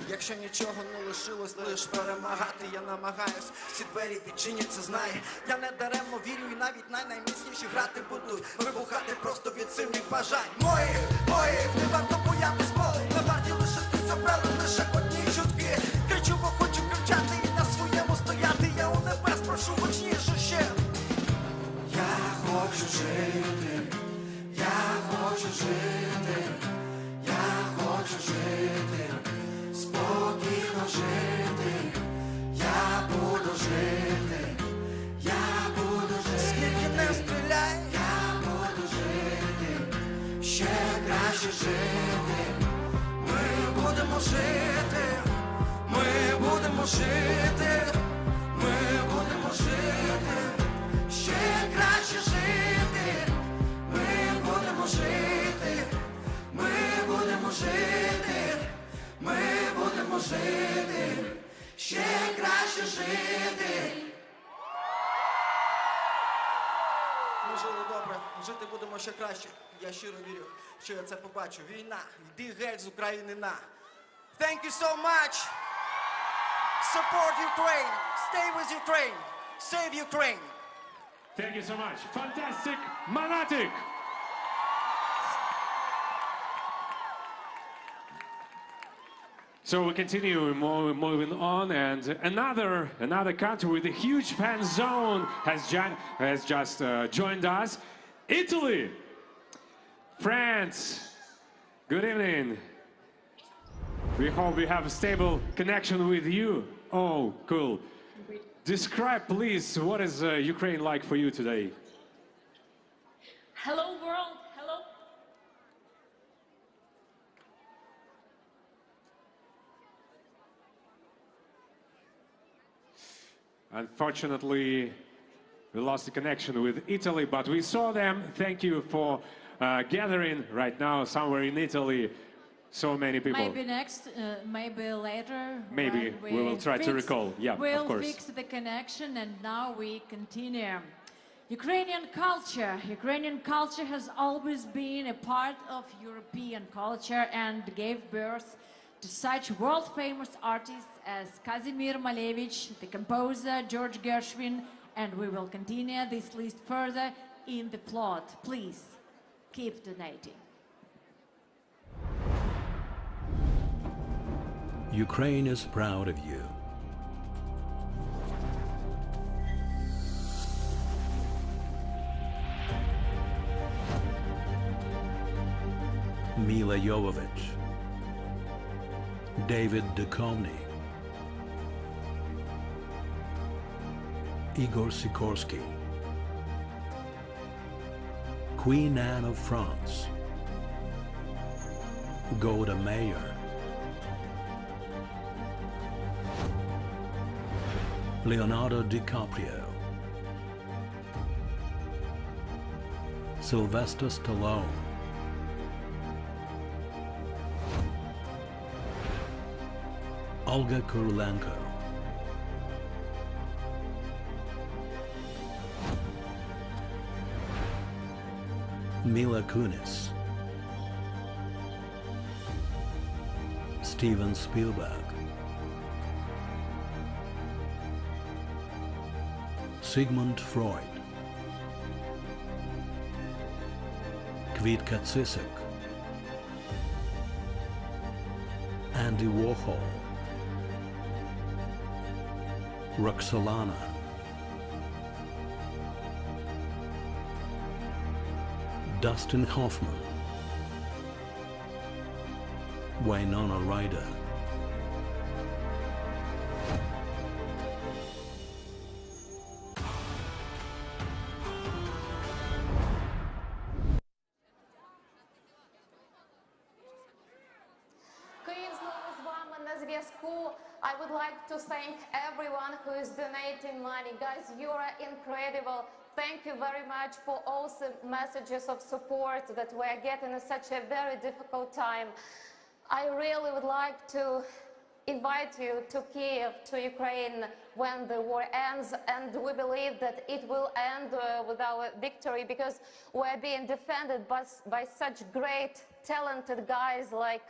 якщо нічого не лишилось, лиш перемагати я намагаюсь. Всі двері відчиняться, знай. Я не даремно вірю і навіть найміцніші грати будуть вибухати просто від сильних бажань. Моїх, не варто боятись, бо не варті лишитися брали лише одні чутки. Кричу, бо хочу кричати і на своєму стояти. Я у небес прошу гучніше ще. Я хочу жити, я хочу жити, я хочу жити. Спокійно жити, я буду жити, я буду жити. Скільки не стріляй, я буду жити, ще краще жити. Ми будемо жити, ми будемо жити, ми будемо жити, ще краще жити. Ми будемо жити, ми будемо жити. Ми будемо жити, ще краще жити. Ми жили добре, жити будемо ще краще. Я щиро вірю, що я це побачу. Війна, йди геть з України на. Thank you so much. Support Ukraine. Stay with Ukraine. Save Ukraine. Thank you so much. Fantastic, Manatic. So we continue moving on, and another country with a huge fan zone has just joined us. Italy, France. Good evening. We hope we have a stable connection with you. Oh, cool. Describe, please, what is Ukraine like for you today? Hello, world. Hello. Unfortunately, we lost the connection with Italy, but we saw them. Thank you for gathering right now somewhere in Italy. So many people. Maybe next, maybe later. Maybe we will try to recall. Yeah, we'll of course. Fix the connection, and now we continue. Ukrainian culture has always been a part of European culture and gave birth to such world-famous artists as Kazimir Malevich, the composer George Gershwin, and we will continue this list further in the plot. Please keep donating. Ukraine is proud of you. Mila Jovovich, David Duchovny, Igor Sikorsky, Queen Anne of France, Golda Meir, Leonardo DiCaprio, Sylvester Stallone, Olga Kurylenko, Mila Kunis, Steven Spielberg, Sigmund Freud, Kvitka Tsisek, Andy Warhol, Roxolana, Dustin Hoffman, Winona Ryder, I would like to thank everyone who is donating money. Guys, you are incredible. Thank you very much for all the messages of support that we are getting in such a very difficult time. I really would like to invite you to Kiev, to Ukraine, when the war ends, and we believe that it will end with our victory, because we're being defended by such great, talented guys like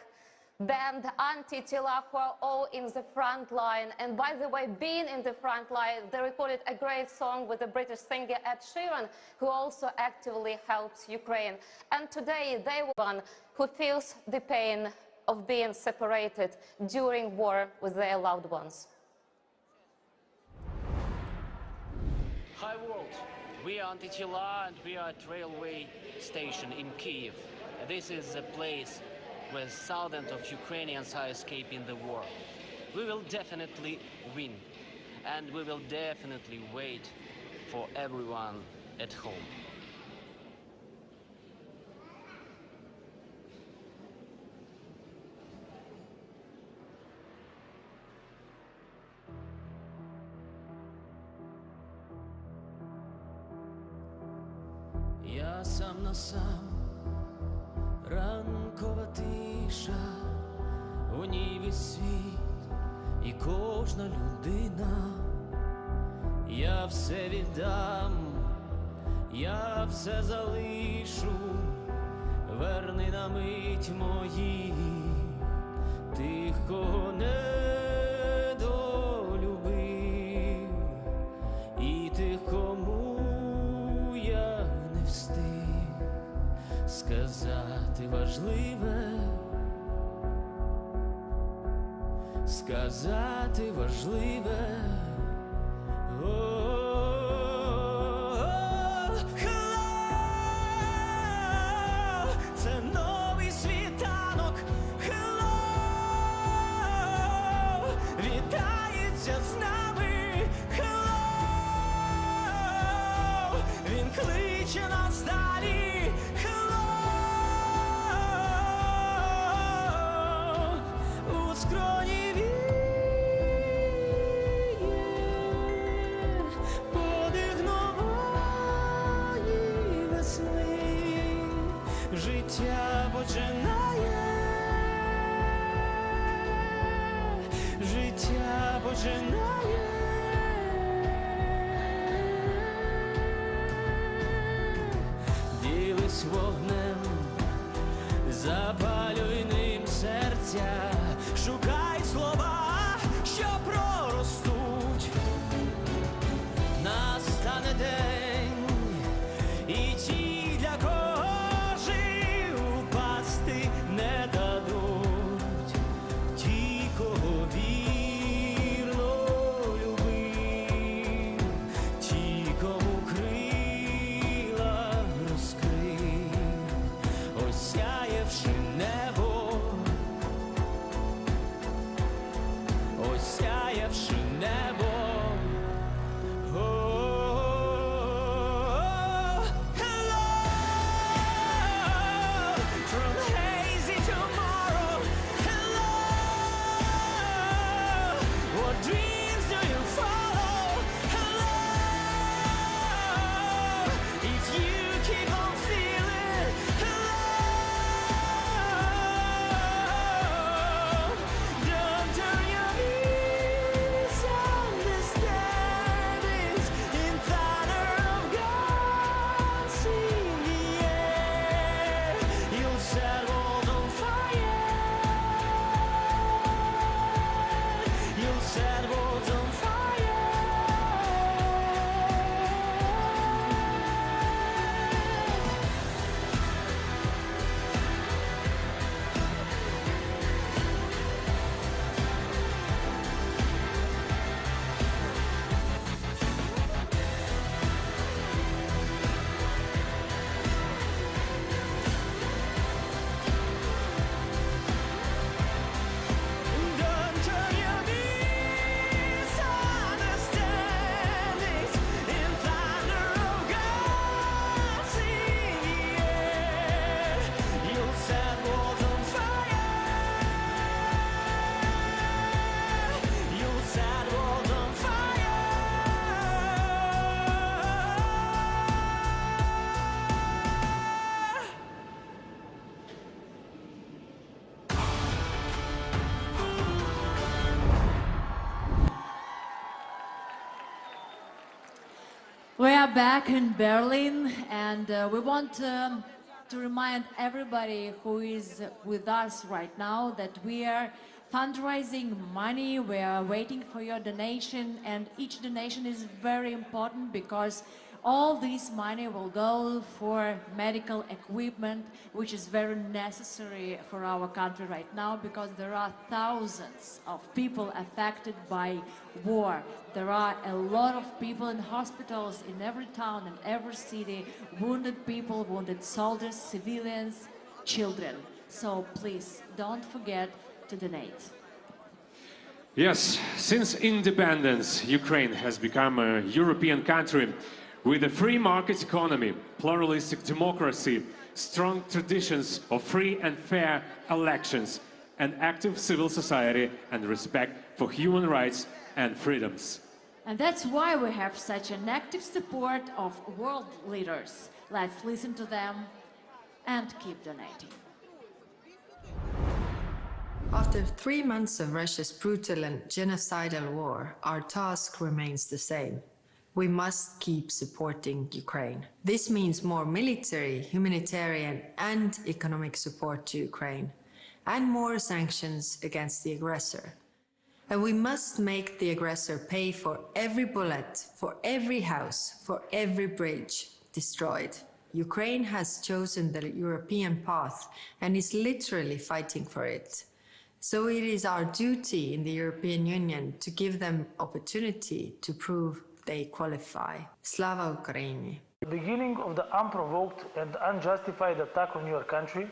band Anti-Tila, who are all in the front line. And by the way, being in the front line, they recorded a great song with the British singer Ed Sheeran, who also actively helps Ukraine. And today they were one who feels the pain of being separated during war with their loved ones. Hi world, we are Anti-Tila and we are at railway station in Kiev. This is a place where thousands of Ukrainians are escaping the war. We will definitely win, and we will definitely wait for everyone at home. Я сам на сам. Ранкова тиша, у ній весь світ і кожна людина. Я все віддам, я все залишу, верни на мить мої тих, кого недолюбив, і тих, кому я не встиг сказати важливе, сказати важливе. Це новий світанок, вітається з нами, він кличе нас далі, у скроні віє подих нової весни, життя починає, життя починає. Ділись вогнем, запалюй ним серця, шукай слова, що проростуть. Настане день, і ті, для кого жив, упасти не дадуть. Ті, кого вірно любив, ті, кому крила розкрив, осяявши небо, осяявши небо. We are back in Berlin, and we want to remind everybody who is with us right now that we are fundraising money. We are waiting for your donation, and each donation is very important because all this money will go for medical equipment, which is very necessary for our country right now because there are thousands of people affected by war. There are a lot of people in hospitals in every town and every city, wounded people, wounded soldiers, civilians, children. So please don't forget to donate. Yes, since independence, Ukraine has become a European country with a free market economy, pluralistic democracy, strong traditions of free and fair elections, an active civil society and respect for human rights and freedoms. And that's why we have such an active support of world leaders. Let's listen to them and keep donating. After 3 months of Russia's brutal and genocidal war, our task remains the same. We must keep supporting Ukraine. This means more military, humanitarian, and economic support to Ukraine. and more sanctions against the aggressor. And we must make the aggressor pay for every bullet, for every house, for every bridge destroyed. Ukraine has chosen the European path and is literally fighting for it. So it is our duty in the European Union to give them opportunity to prove they qualify. Slava Ukraini. At the beginning of the unprovoked and unjustified attack on your country,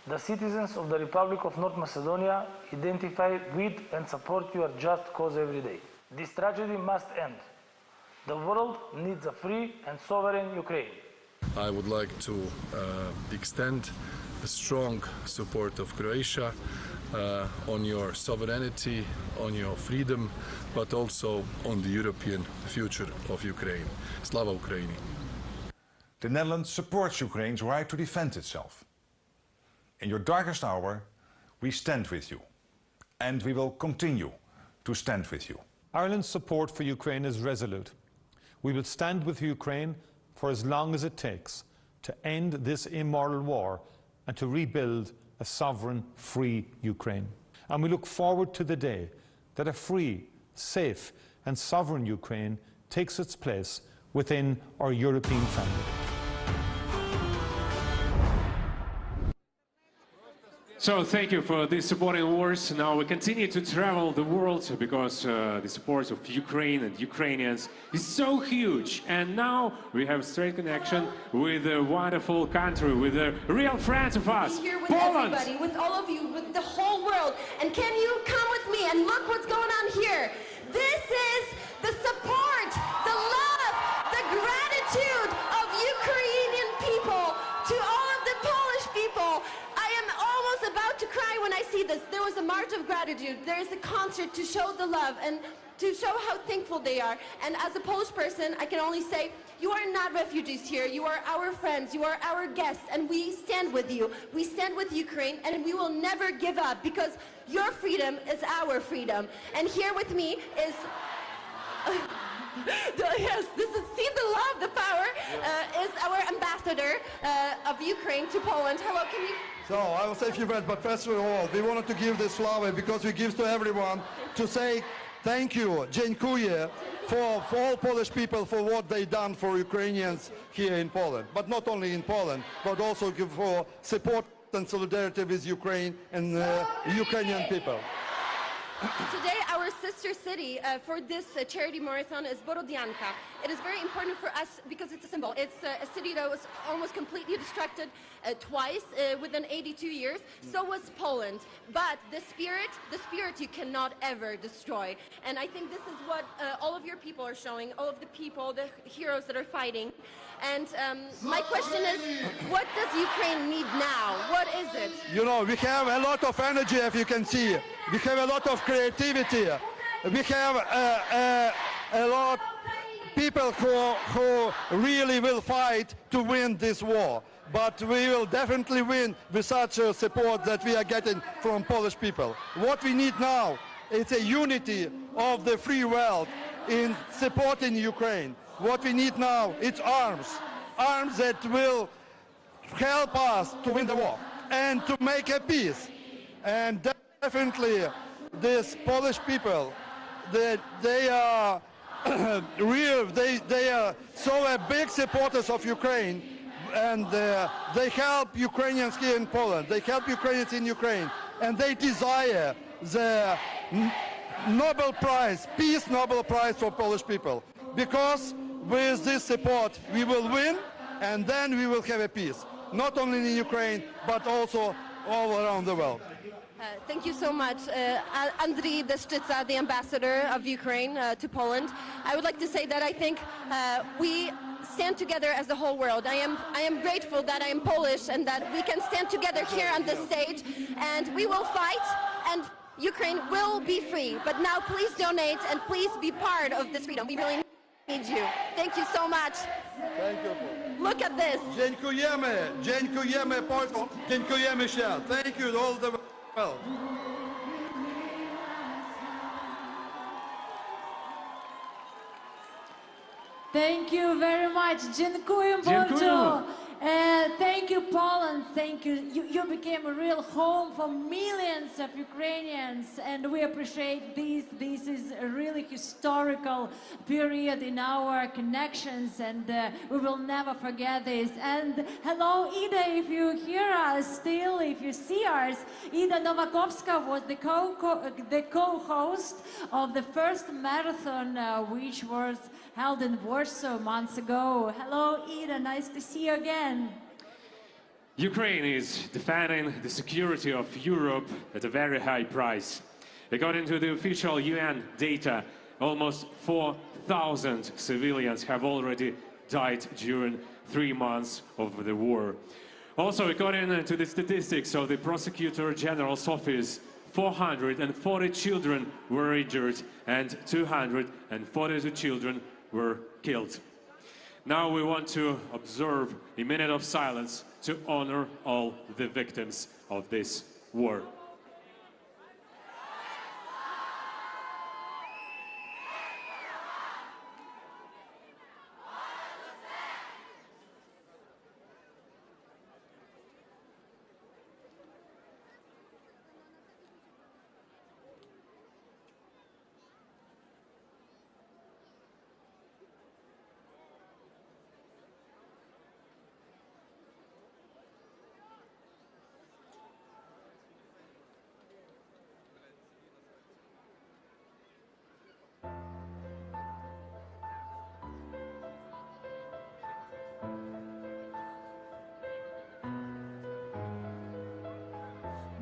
the citizens of the Republic of North Macedonia identify with and support your just cause every day. This tragedy must end. The world needs a free and sovereign Ukraine. I would like to extend a strong support of Croatia on your sovereignty, on your freedom, but also on the European future of Ukraine. Slava Ukraini. The Netherlands supports Ukraine's right to defend itself. In your darkest hour, we stand with you, and we will continue to stand with you. Ireland's support for Ukraine is resolute. We will stand with Ukraine for as long as it takes to end this immoral war and to rebuild a sovereign, free Ukraine. And we look forward to the day that a free, safe and sovereign Ukraine takes its place within our European family. So thank you for these supporting words. Now we continue to travel the world because the support of Ukraine and Ukrainians is so huge. And now we have straight connection with a wonderful country, with the real friends of us, Here with Poland. everybody, with all of you, with the whole world. And can you come with me and look what's going on here? This is the support, the love, the gratitude of Ukrainian people to all of the Polish people. I am almost about to cry when I see this. There was a march of gratitude. There is a concert to show the love and to show how thankful they are. And as a Polish person, I can only say, you are not refugees here. You are our friends. You are our guests. And we stand with you. We stand with Ukraine. And we will never give up because your freedom is our freedom. And here with me is... yes, this is, see the love, the power, is our ambassador of Ukraine to Poland. Hello, can you... So I will say a few words, but first of all, we wanted to give this flower because we give to everyone to say thank you, dziękuję, for all Polish people for what they done for Ukrainians here in Poland. But not only in Poland, but also for support and solidarity with Ukraine and Ukrainian people. Today, our sister city for this charity marathon is Borodianka. It is very important for us because it's a symbol. It's a city that was almost completely destructed twice within 82 years. So was Poland. But the spirit you cannot ever destroy. And I think this is what all of your people are showing, all of the people, the heroes that are fighting. And my question is, what does Ukraine need now? What is it? You know, we have a lot of energy, if you can see. We have a lot of creativity. We have a lot of people who really will fight to win this war. But we will definitely win with such support that we are getting from Polish people. What we need now is a unity of the free world in supporting Ukraine. What we need now is arms that will help us to win the war and to make a peace. And definitely, these Polish people, they are real. They are so big supporters of Ukraine, and they help Ukrainians here in Poland. They help Ukrainians in Ukraine, and they desire the Nobel Prize, Peace Nobel Prize for Polish people, because with this support we will win, and then we will have a peace, not only in Ukraine, but also all around the world. Thank you so much. Andriy Deszczyca, the ambassador of Ukraine to Poland. I would like to say that I think we stand together as the whole world. I am grateful that I am Polish and that we can stand together here on this stage, and we will fight, and Ukraine will be free. But now please donate and please be part of this freedom. We really need you. Thank you so much. Thank you. Look at this. Dziękujemy Polsce, dziękujemy się. Thank you all the world. Thank you very much. Dziękuję bardzo. Thank you, Poland. Thank you. You became a real home for millions of Ukrainians, and we appreciate this. This is a really historical period in our connections, and we will never forget this. And hello, Ida, if you hear us still, if you see us, Ida Novakovska was the co-host of the first marathon, which was held in Warsaw months ago. Hello, Ida. Nice to see you again. Ukraine is defending the security of Europe at a very high price. According to the official UN data, almost 4,000 civilians have already died during 3 months of the war. Also, according to the statistics of the Prosecutor General's office, 440 children were injured and 242 children were killed. Now we want to observe a minute of silence to honor all the victims of this war.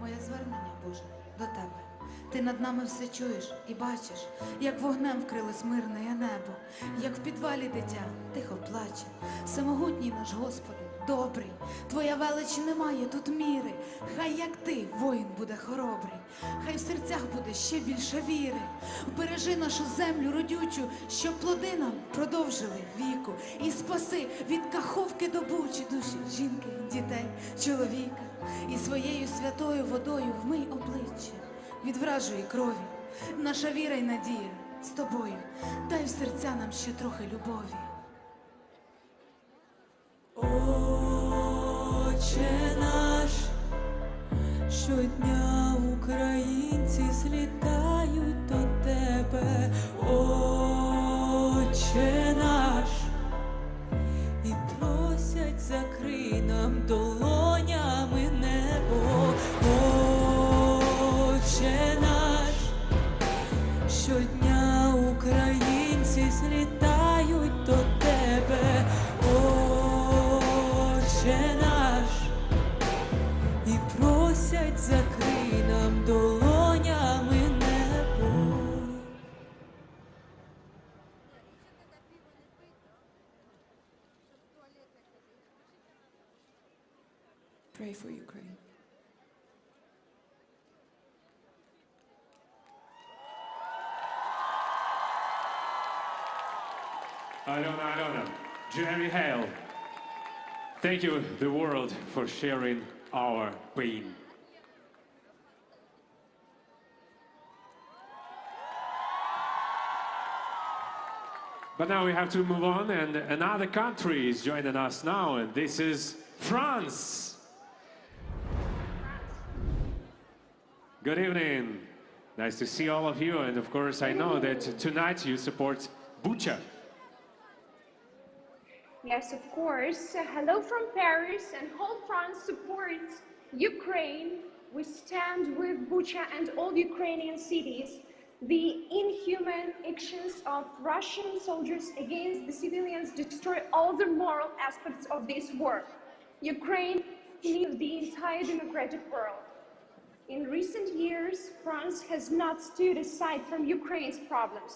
Моє звернення, Боже, до Тебе. Ти над нами все чуєш і бачиш, як вогнем вкрилось мирне небо, як в підвалі дитя тихо плаче. Всемогутній наш Господи, добрий, Твоя велич немає тут міри. Хай як Ти, воїн, буде хоробрий, хай в серцях буде ще більше віри. Вбережи нашу землю родючу, щоб плоди нам продовжили віку. І спаси від каховки до бучі душі жінки, дітей, чоловіка. І своєю святою водою вмий обличчя від вражої крові. Наша віра й надія з Тобою, дай в серця нам ще трохи любові. Отче наш, щодня українці злітають до Тебе. Отче наш, і просять, закрий нам долонями небо. Отче наш, щодня українці злітають до Тебе. Отче наш, і просять, закрий нам долонями небо. Pray for Ukraine. Alona, Jeremy Hale. Thank you, the world, for sharing our pain. But now we have to move on, and another country is joining us now, and this is France. Good evening. Nice to see all of you, and of course I know that tonight you support Bucha. Yes, of course. Hello from Paris, and whole France supports Ukraine. We stand with Bucha and all Ukrainian cities. The inhuman actions of Russian soldiers against the civilians destroy all the moral aspects of this war. Ukraine needs the entire democratic world. In recent years, France has not stood aside from Ukraine's problems,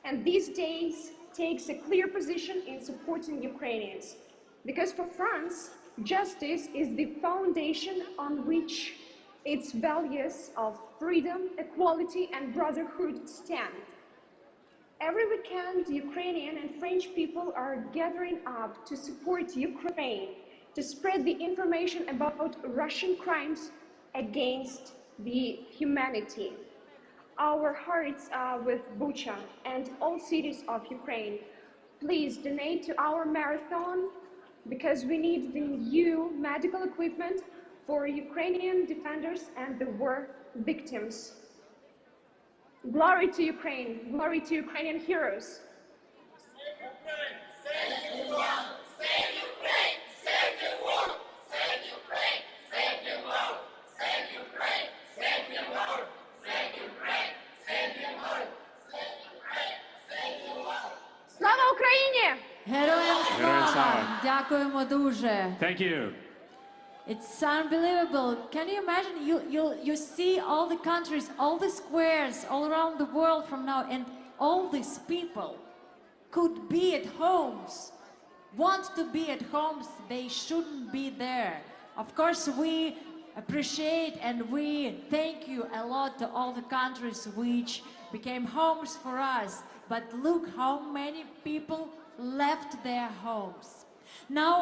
and these days takes a clear position in supporting Ukrainians. Because for France, justice is the foundation on which its values of freedom, equality, and brotherhood stand. Every weekend, Ukrainian and French people are gathering up to support Ukraine, to spread the information about Russian crimes against the humanity. Our hearts are with Bucha and all cities of Ukraine. Please donate to our marathon because we need the new medical equipment for Ukrainian defenders and the war victims. Glory to Ukraine, glory to Ukrainian heroes. Слава Україні! Героям Героям слава! слава! Дякуємо дуже. Thank you. It's unbelievable. Can you imagine? You see all the countries, all the squares all around the world from now, and all these people could be at homes, want to be at homes. They shouldn't be there. Of course, we appreciate and we thank you a lot to all the countries which became homes for us. But look how many people left their homes. Now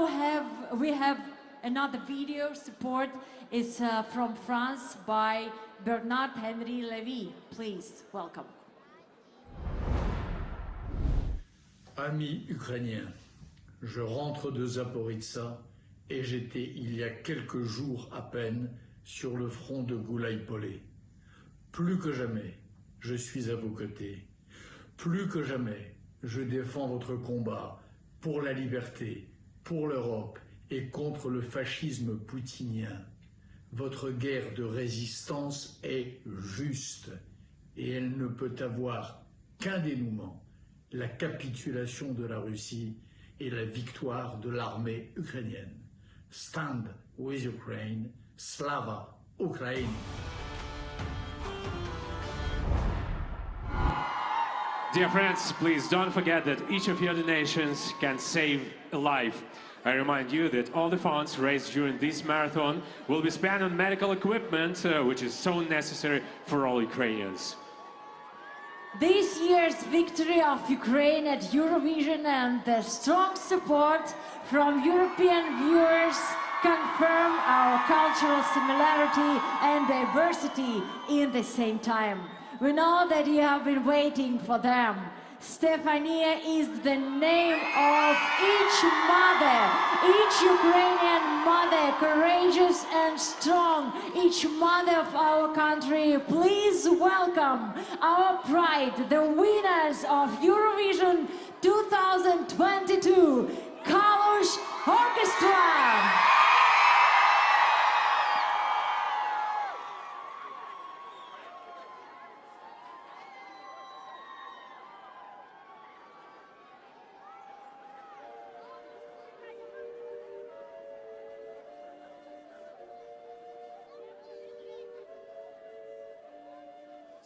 we have another video support is from France by Bernard-Henri Lévy. Please, welcome. Amis ukrainiens, je rentre de Zaporizhzhia et j'étais il y a quelques jours à peine sur le front de Goulaï-Polé. Plus que jamais, je suis à vos côtés. Plus que jamais, je défends votre combat pour la liberté, pour l'Europe et contre le fascisme poutinien. Votre guerre de résistance est juste et elle ne peut avoir qu'un dénouement, la capitulation de la Russie et la victoire de l'armée ukrainienne. Stand with Ukraine, Slava Ukraini! Dear friends, please don't forget that each of your donations can save a life. I remind you that all the funds raised during this marathon will be spent on medical equipment, which is so necessary for all Ukrainians. This year's victory of Ukraine at Eurovision and the strong support from European viewers confirm our cultural similarity and diversity in the same time. We know that you have been waiting for them. Stefania is the name of each mother, each Ukrainian mother, courageous and strong, each mother of our country. Please welcome our pride, the winners of Eurovision 2022, Kalush Orchestra.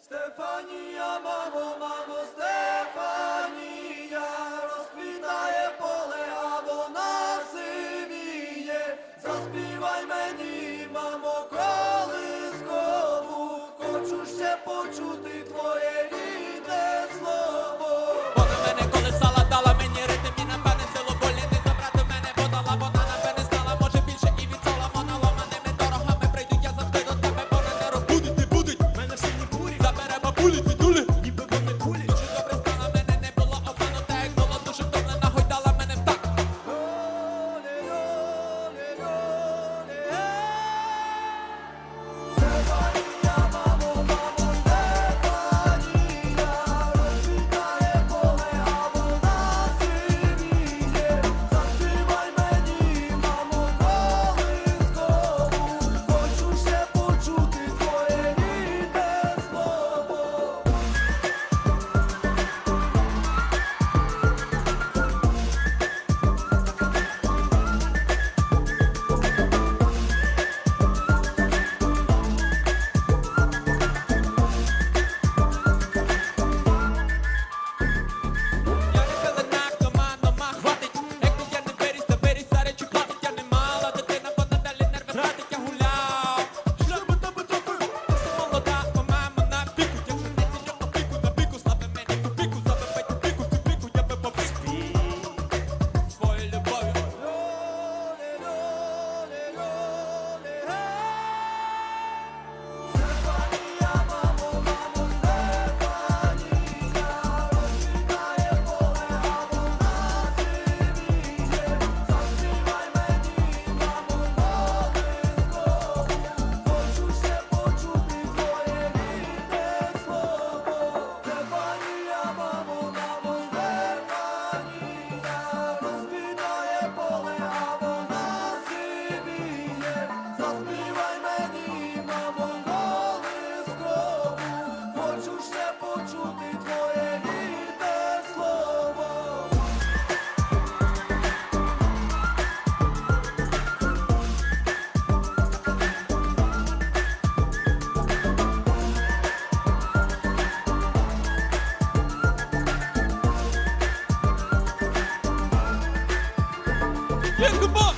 Стефанія, мамо, мамо, Стефанія, розквітає поле, а вона сивіє. Заспівай мені, мамо, колискову, хочу ще почути твоє рідне слово. Вона мене колесала, дала мені ритм і напевне силу болі не забрати мене, подала, вона напевне стала, може більше і від Соломона ломаними дорогами прийду, я завжди до тебе, боже не розбудить, будуть, мене всі не бурі, заберемо пулі, тюлі, ніби вони кулі, дуже добре стала, мене не було обманута, як було дуже втомлена, хоч дала мене в так. Стефанія, мамо, мамо, Стефанія. Piękny bok!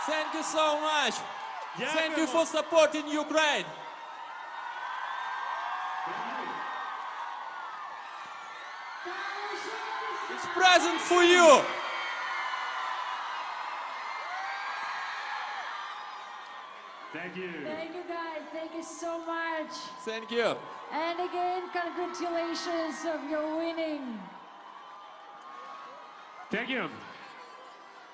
Thank you so much. Thank you for supporting Ukraine. It's present for you. Thank you. Thank you guys, thank you so much. Thank you. And again, congratulations of your winning. Thank you.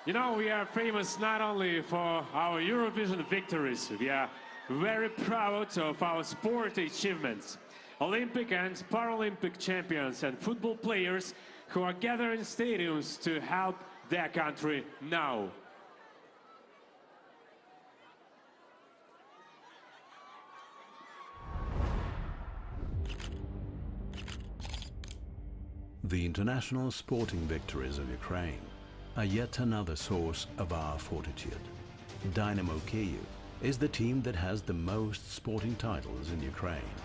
You know, we are famous not only for our Eurovision victories, we are very proud of our sport achievements. Olympic and Paralympic champions and football players who are gathering in stadiums to help their country now. The international sporting victories of Ukraine are yet another source of our fortitude. Dynamo Kyiv is the team that has the most sporting titles in Ukraine.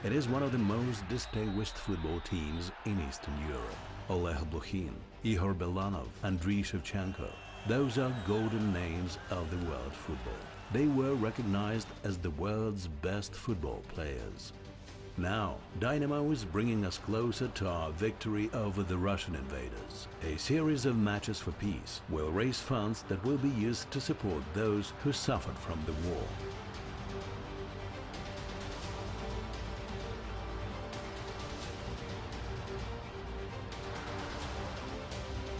It is one of the most distinguished football teams in Eastern Europe. Oleg Blokhin, Igor Belanov, Andriy Shevchenko. Those are golden names of the world football. They were recognized as the world's best football players. Now, Dynamo is bringing us closer to our victory over the Russian invaders. A series of matches for peace will raise funds that will be used to support those who suffered from the war.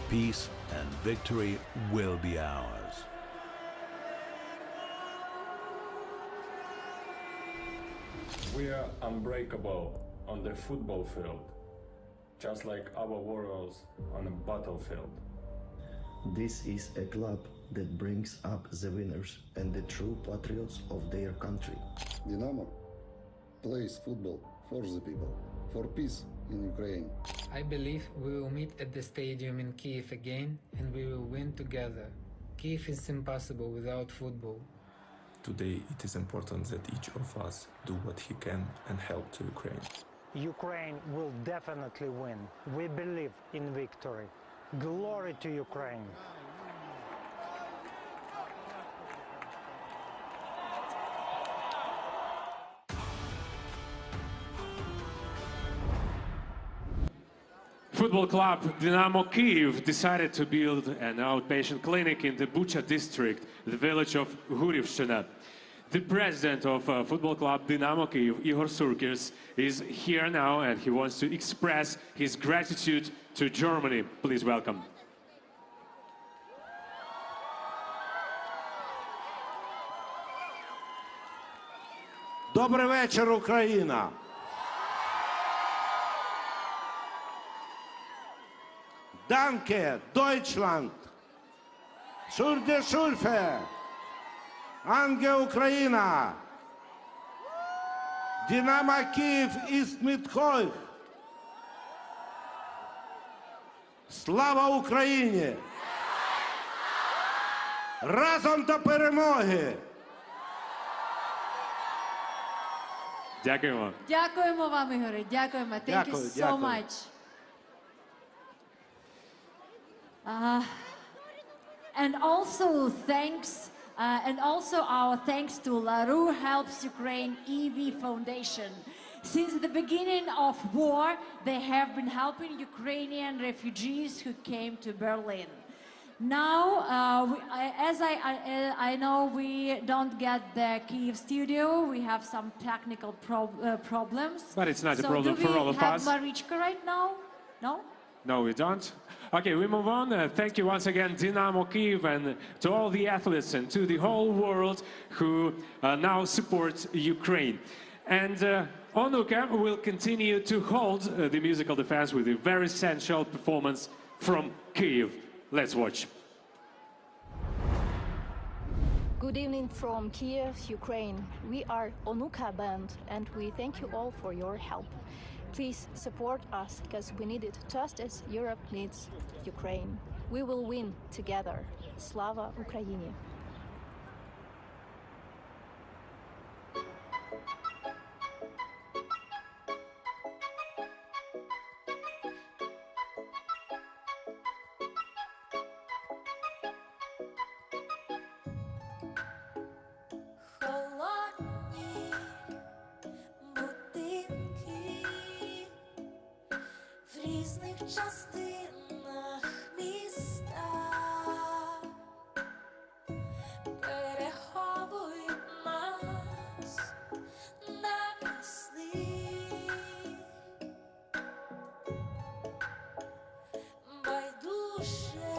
Peace and victory will be ours. We are unbreakable on the football field, just like our warriors on a battlefield. This is a club that brings up the winners and the true patriots of their country. Dynamo plays football for the people, for peace in Ukraine. I believe we will meet at the stadium in Kyiv again and we will win together. Kyiv is impossible without football. Today it is important that each of us do what he can and help to Ukraine. Ukraine will definitely win. We believe in victory. Glory to Ukraine! Football club Dynamo Kyiv decided to build an outpatient clinic in the Bucha district, the village of Hurivshchina. The president of football club Dynamo Kyiv, Igor Surkirs, is here now and he wants to express his gratitude to Germany. Please welcome. Добрий вечір, Україна! Danke, Deutschland! Sur die Schulfe! Ange Ukraina! Dynamo Kyiv ist mit euch! Слава Україні! Разом до перемоги! Дякуємо. Дякуємо вам, Ігоре. Дякуємо. Thank you so much. And also our thanks to LaRue Helps Ukraine EV Foundation. Since the beginning of war, they have been helping Ukrainian refugees who came to Berlin. Now, I know we don't get the Kyiv studio, we have some technical problems. But it's not a problem for all of us. Do we have Marichka right now? No? No, we don't. Okay, we move on. Thank you once again, Dynamo Kyiv, and to all the athletes and to the whole world who now support Ukraine. And Onuka will continue to hold the musical defense with a very sensual performance from Kyiv. Let's watch. Good evening from Kyiv, Ukraine. We are Onuka Band and we thank you all for your help. Please support us, because we need it, just as Europe needs Ukraine. We will win together. Slava Ukraini! Холодні будинки в різних частинах міста переховують нас навесни. Байдуже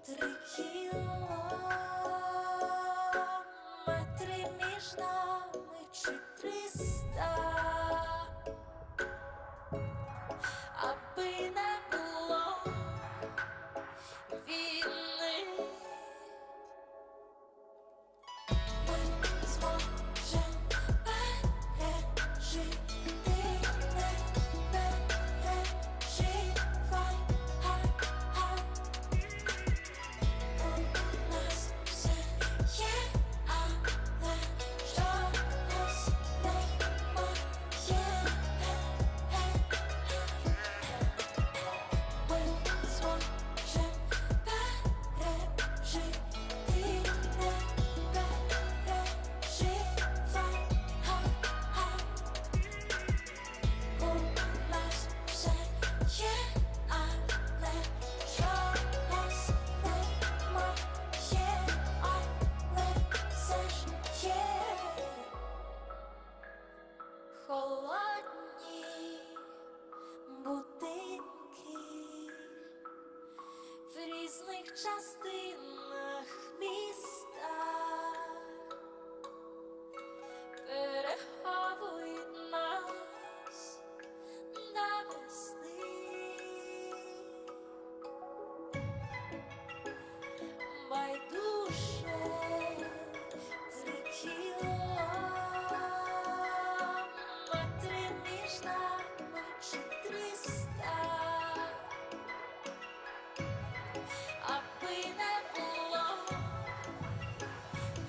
3 кілометри між нами чи 300, аби не було війни. Ми зможем пережити, не переживай, хай. У нас все є, але чогось немає. Ми зможем пережити, не переживай, хай. У нас все є, але чогось немає, але все ж є. Холодні будинки в різних частинах міста переховують нас навесни. Байдуже 3 кілометри між нами чи 300, аби не було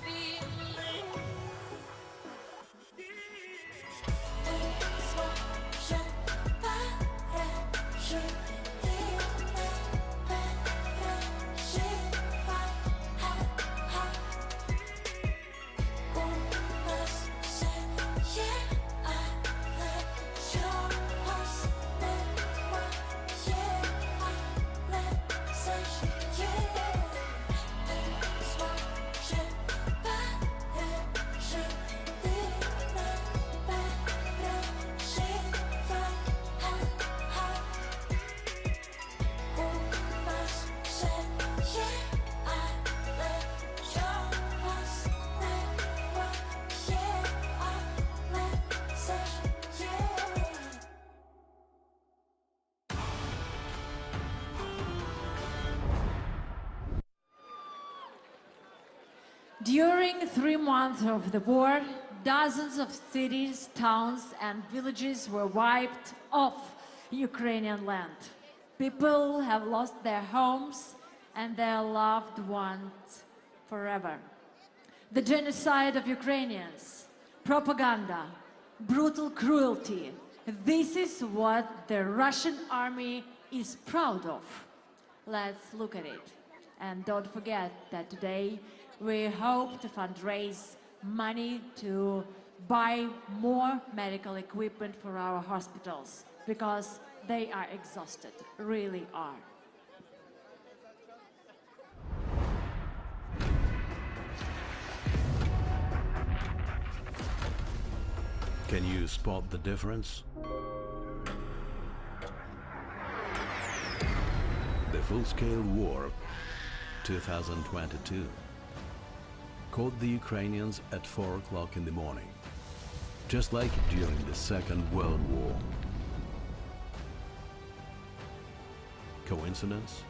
війни. Ми зможем пережити, не переживай, хай. У нас все є, але чогось немає, але все ж є. Ми зможем пережити, не переживай, хай. У нас все є, але чогось немає, але все ж є. During 3 months of the war, dozens of cities, towns, and villages were wiped off Ukrainian land. People have lost their homes and their loved ones forever. The genocide of Ukrainians, propaganda, brutal cruelty, this is what the Russian army is proud of. Let's look at it. And don't forget that today we hope to fundraise money to buy more medical equipment for our hospitals, because they are exhausted, really are. Can you spot the difference? The full-scale war 2022 caught the Ukrainians at 4 o'clock in the morning, just like during the Second World War. Coincidence?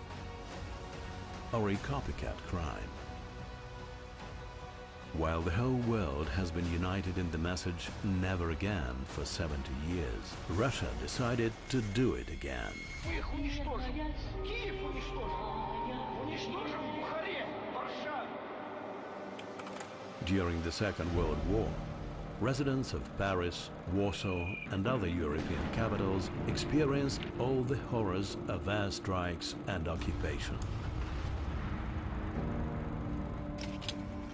Or a copycat crime? While the whole world has been united in the message "never again" for 70 years, Russia decided to do it again. Мы их уничтожим. Киев уничтожим. Уничтожим Бухарест, Варшаву. During the Second World War, residents of Paris, Warsaw and other European capitals experienced all the horrors of airstrikes and occupation.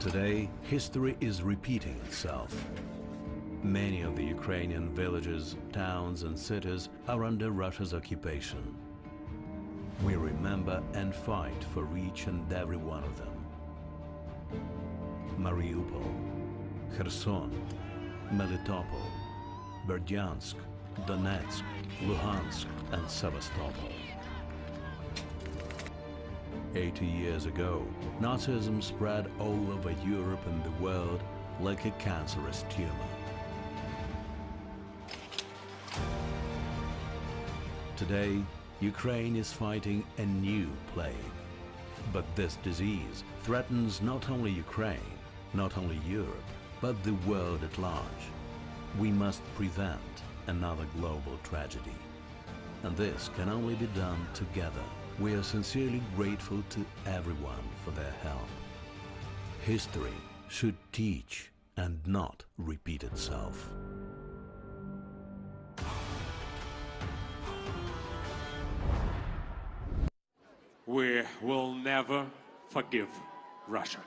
Today, history is repeating itself. Many of the Ukrainian villages, towns and cities are under Russia's occupation. We remember and fight for each and every one of them. Mariupol, Kherson, Melitopol, Berdyansk, Donetsk, Luhansk and Sevastopol. 80 years ago, Nazism spread all over Europe and the world like a cancerous tumor. Today, Ukraine is fighting a new plague. But this disease threatens not only Ukraine, not only Europe, but the world at large. We must prevent another global tragedy. And this can only be done together. We are sincerely grateful to everyone for their help. History should teach and not repeat itself. We will never forgive Russia.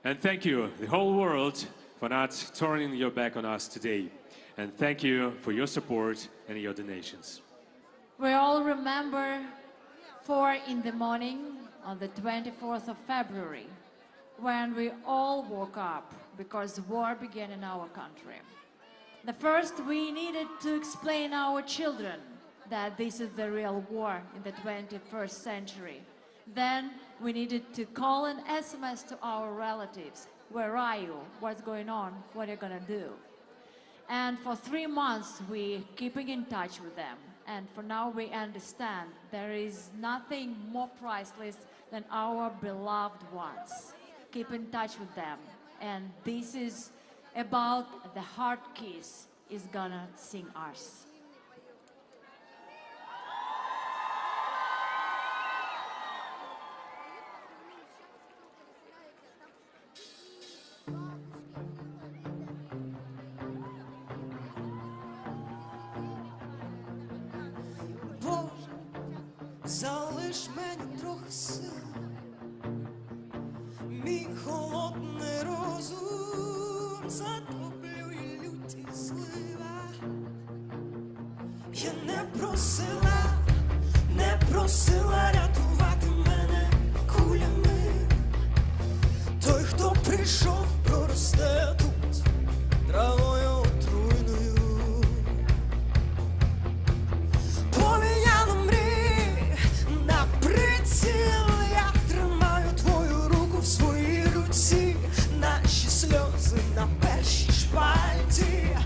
And thank you, the whole world, for not turning your back on us today. And thank you for your support and your donations. We all remember 4 in the morning on the 24th of February, when we all woke up because war began in our country. The first, we needed to explain our children that this is the real war in the 21st century. Then we needed to call and SMS to our relatives. Where are you? What's going on? What are you gonna do? And for 3 months, we keeping in touch with them. And for now, we understand there is nothing more priceless than our beloved ones. Keep in touch with them. And this is about the heart kiss is gonna sing us. Залиш мені трохи сил, мій холодний розум затоплює люті злива. Я не просила рятувати мене кулями. Той, хто прийшов, проросте тут травою отруйною. Поміняно мрій на приціл, я тримаю твою руку в своїй руці. Наші сльози на першій шпальті,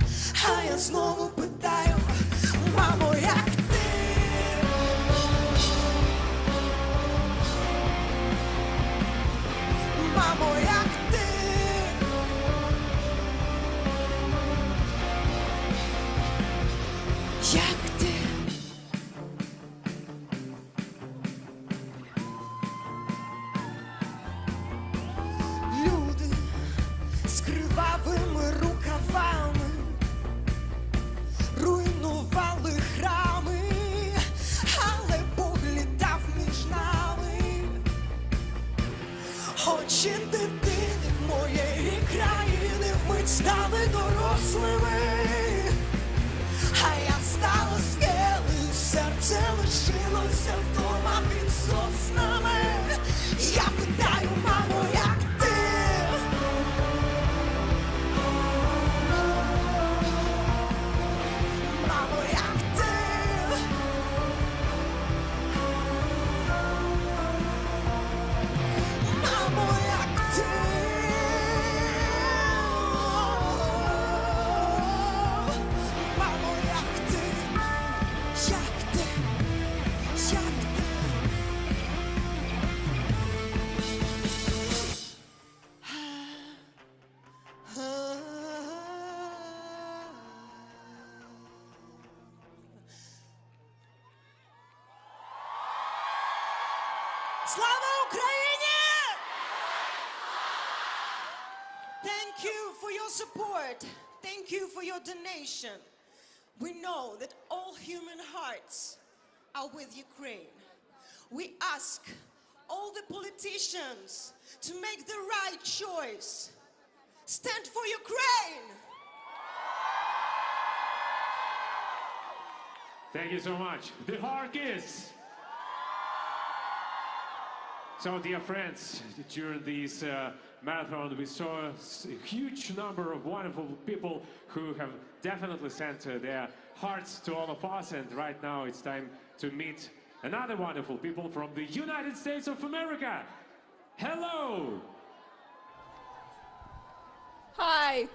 а я знову питаю, мамо, як ти? Мамо, як ти? Як ти? Люди з кривавими рукавами руйнували храми, але Бог літав між нами. Очі дитини моєї країни вмить стали дорослими, а я стала скелею, серце лишилося вдома під соснами. Я питаю, мамо, як ти? Мамо, як ти? Мамо, як ти? Slava Ukraini! Thank you for your support. Thank you for your donation. We know that all human hearts are with Ukraine. We ask all the politicians to make the right choice. Stand for Ukraine! Thank you so much. The Harkis! So, dear friends, during this marathon, we saw a huge number of wonderful people who have definitely sent their hearts to all of us. And right now, it's time to meet another wonderful people from the United States of America. Hello! Hi.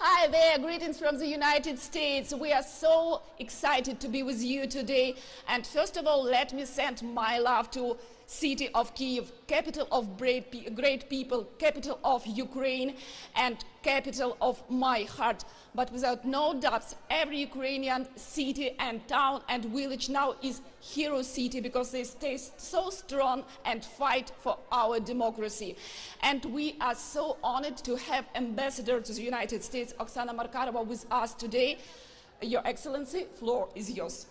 Hi there, greetings from the United States. We are so excited to be with you today. And first of all, let me send my love to city of Kyiv, capital of great people, capital of Ukraine, and capital of my heart. But without no doubts, every Ukrainian city and town and village now is hero city because they stay so strong and fight for our democracy. And we are so honored to have Ambassador to the United States, Oksana Markarova, with us today. Your Excellency, floor is yours.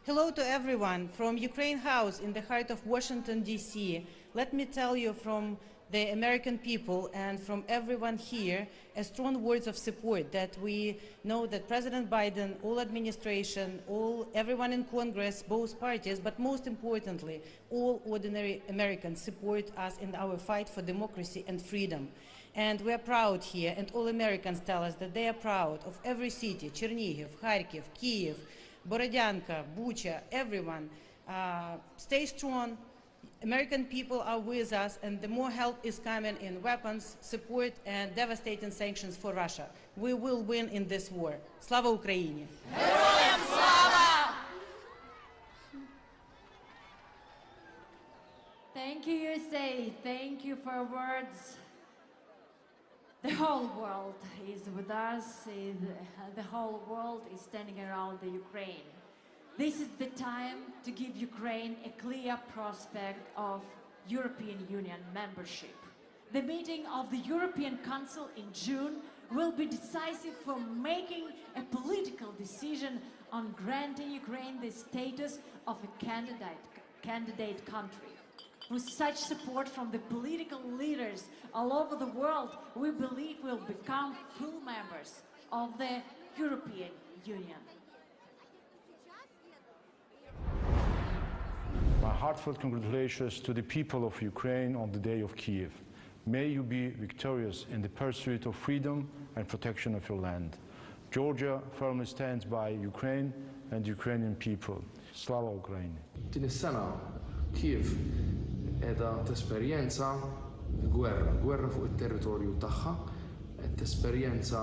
Hello to everyone from Ukraine House in the heart of Washington, D.C. Let me tell you from the American people and from everyone here a strong words of support that we know that President Biden, all administration, everyone in Congress, both parties, but most importantly, all ordinary Americans support us in our fight for democracy and freedom. And we are proud here, and all Americans tell us that they are proud of every city, Chernihiv, Kharkiv, Kyiv, Borodyanka, Bucha, everyone. Stay strong. American people are with us, and the more help is coming in weapons, support, and devastating sanctions for Russia. We will win in this war. Slava Ukraini! Героям слава! Thank you, USA. Thank you for words. The whole world is with us. The whole world is standing around the Ukraine. This is the time to give Ukraine a clear prospect of European Union membership. The meeting of the European Council in June will be decisive for making a political decision on granting Ukraine the status of a candidate country. With such support from the political leaders all over the world, we believe we'll become full members of the European Union. My heartfelt congratulations to the people of Ukraine on the day of Kyiv. May you be victorious in the pursuit of freedom and protection of your land. Georgia firmly stands by Ukraine and Ukrainian people. Slava Ukraini. Din is-sena Kyiv edha tesperjenza gwerra fuq it-territorju tagħha, qed tesperjenza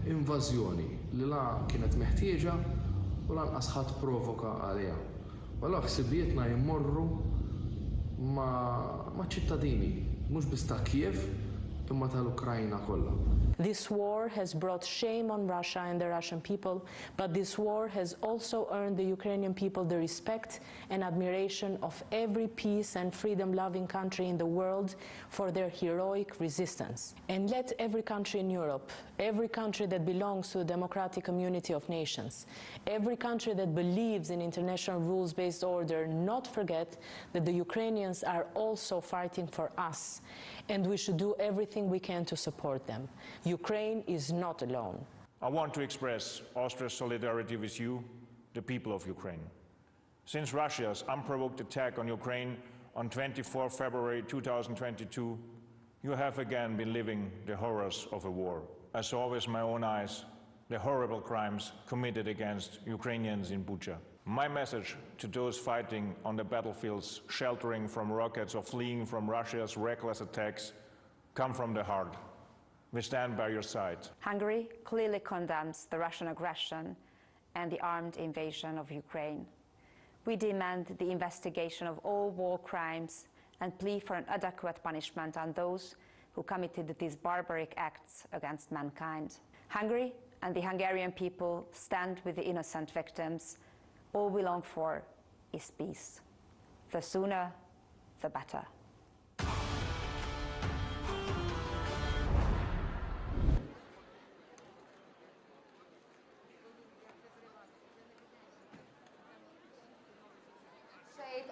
invażjoni li la kienet meħtieġa u lanqas ħadd provoka għaliha. Allura ħsibietna jmorru ma' ċittadini, mhux biss ta' Kyiv, imma tal-Ukrajna kollha. This war has brought shame on Russia and the Russian people, but this war has also earned the Ukrainian people the respect and admiration of every peace and freedom-loving country in the world for their heroic resistance. And let every country in Europe, every country that belongs to the democratic community of nations, every country that believes in international rules-based order not forget that the Ukrainians are also fighting for us, and we should do everything we can to support them. Ukraine is not alone. I want to express Austria's solidarity with you, the people of Ukraine. Since Russia's unprovoked attack on Ukraine on 24 February 2022, you have again been living the horrors of a war. I saw with my own eyes the horrible crimes committed against Ukrainians in Bucha. My message to those fighting on the battlefields, sheltering from rockets or fleeing from Russia's reckless attacks, come from the heart. We stand by your side. Hungary clearly condemns the Russian aggression and the armed invasion of Ukraine. We demand the investigation of all war crimes and plea for an adequate punishment on those who committed these barbaric acts against mankind. Hungary and the Hungarian people stand with the innocent victims. All we long for is peace. The sooner, the better.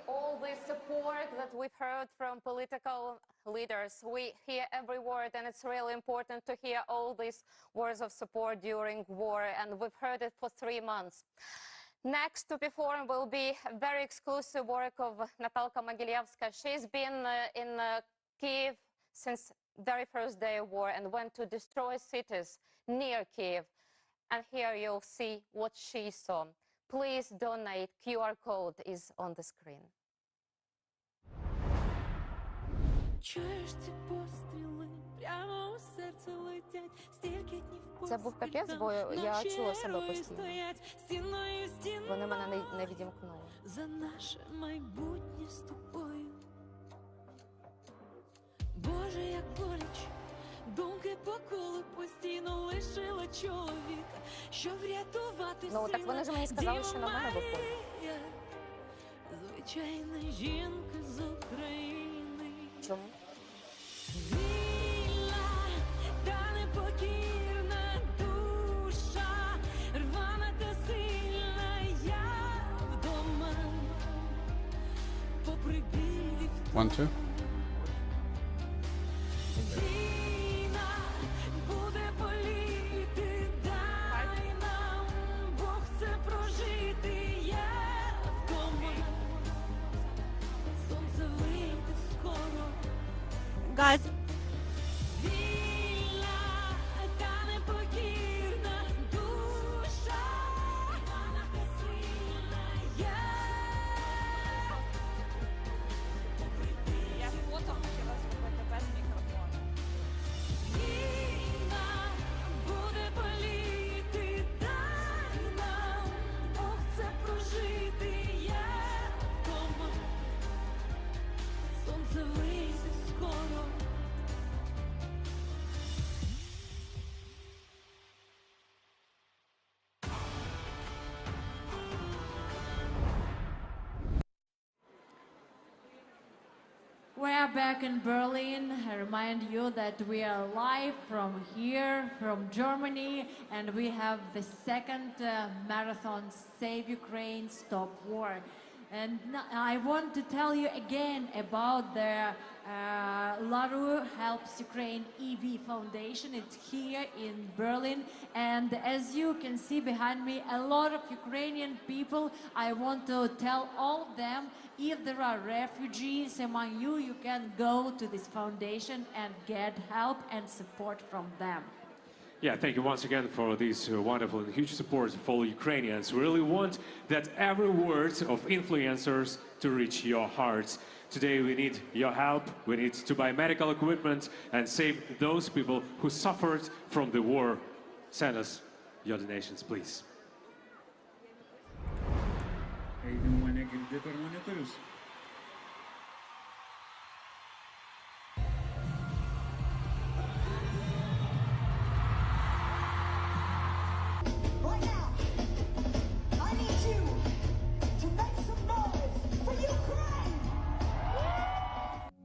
All the support that we've heard from political leaders, we hear every word, and it's really important to hear all these words of support during war, and we've heard it for 3 months. Next to perform will be a very exclusive work of Natalka Mogilevska. She's been in Kiev since very first day of war and went to destroy cities near Kiev. And here you'll see what she saw. Please donate. QR code is on the screen. Це був капець, бо я чула себе постійно. Вони мене не відімкнули. За наше майбутнє з тобою. Боже, як боляче, думки по колу постійно лишила чоловіка, щоб врятувати Ну, так вони ж мені сказали, що на мене виходить. Звичайна жінка з України. Чому? Вільна та непокірна душа, рвана та сильна я вдома. Попри білі 1, 2. війна буде боліти, дай нам Бог це прожити, я вдома. Сонце вийде скоро. Guys, Вільна та непокірна душа, рвана та сильна я. Я фото хотіла зробити без мікрофону. Війна буде боліти, дай нам Бог це прожити, я вдома. Сонце вийде скоро. We are back in Berlin. I remind you that we are live from here, from Germany, and we have the second marathon, Save Ukraine, Stop War. And I want to tell you again about the LaRue Helps Ukraine EV Foundation. It's here in Berlin. And as you can see behind me, a lot of Ukrainian people, I want to tell all of them, if there are refugees among you, you can go to this foundation and get help and support from them. Yeah, thank you once again for this wonderful and huge support for all Ukrainians. We really want that every word of influencers to reach your hearts. Today we need your help. We need to buy medical equipment and save those people who suffered from the war. Send us your donations, please. Right now, I need you to make some noise for Ukraine!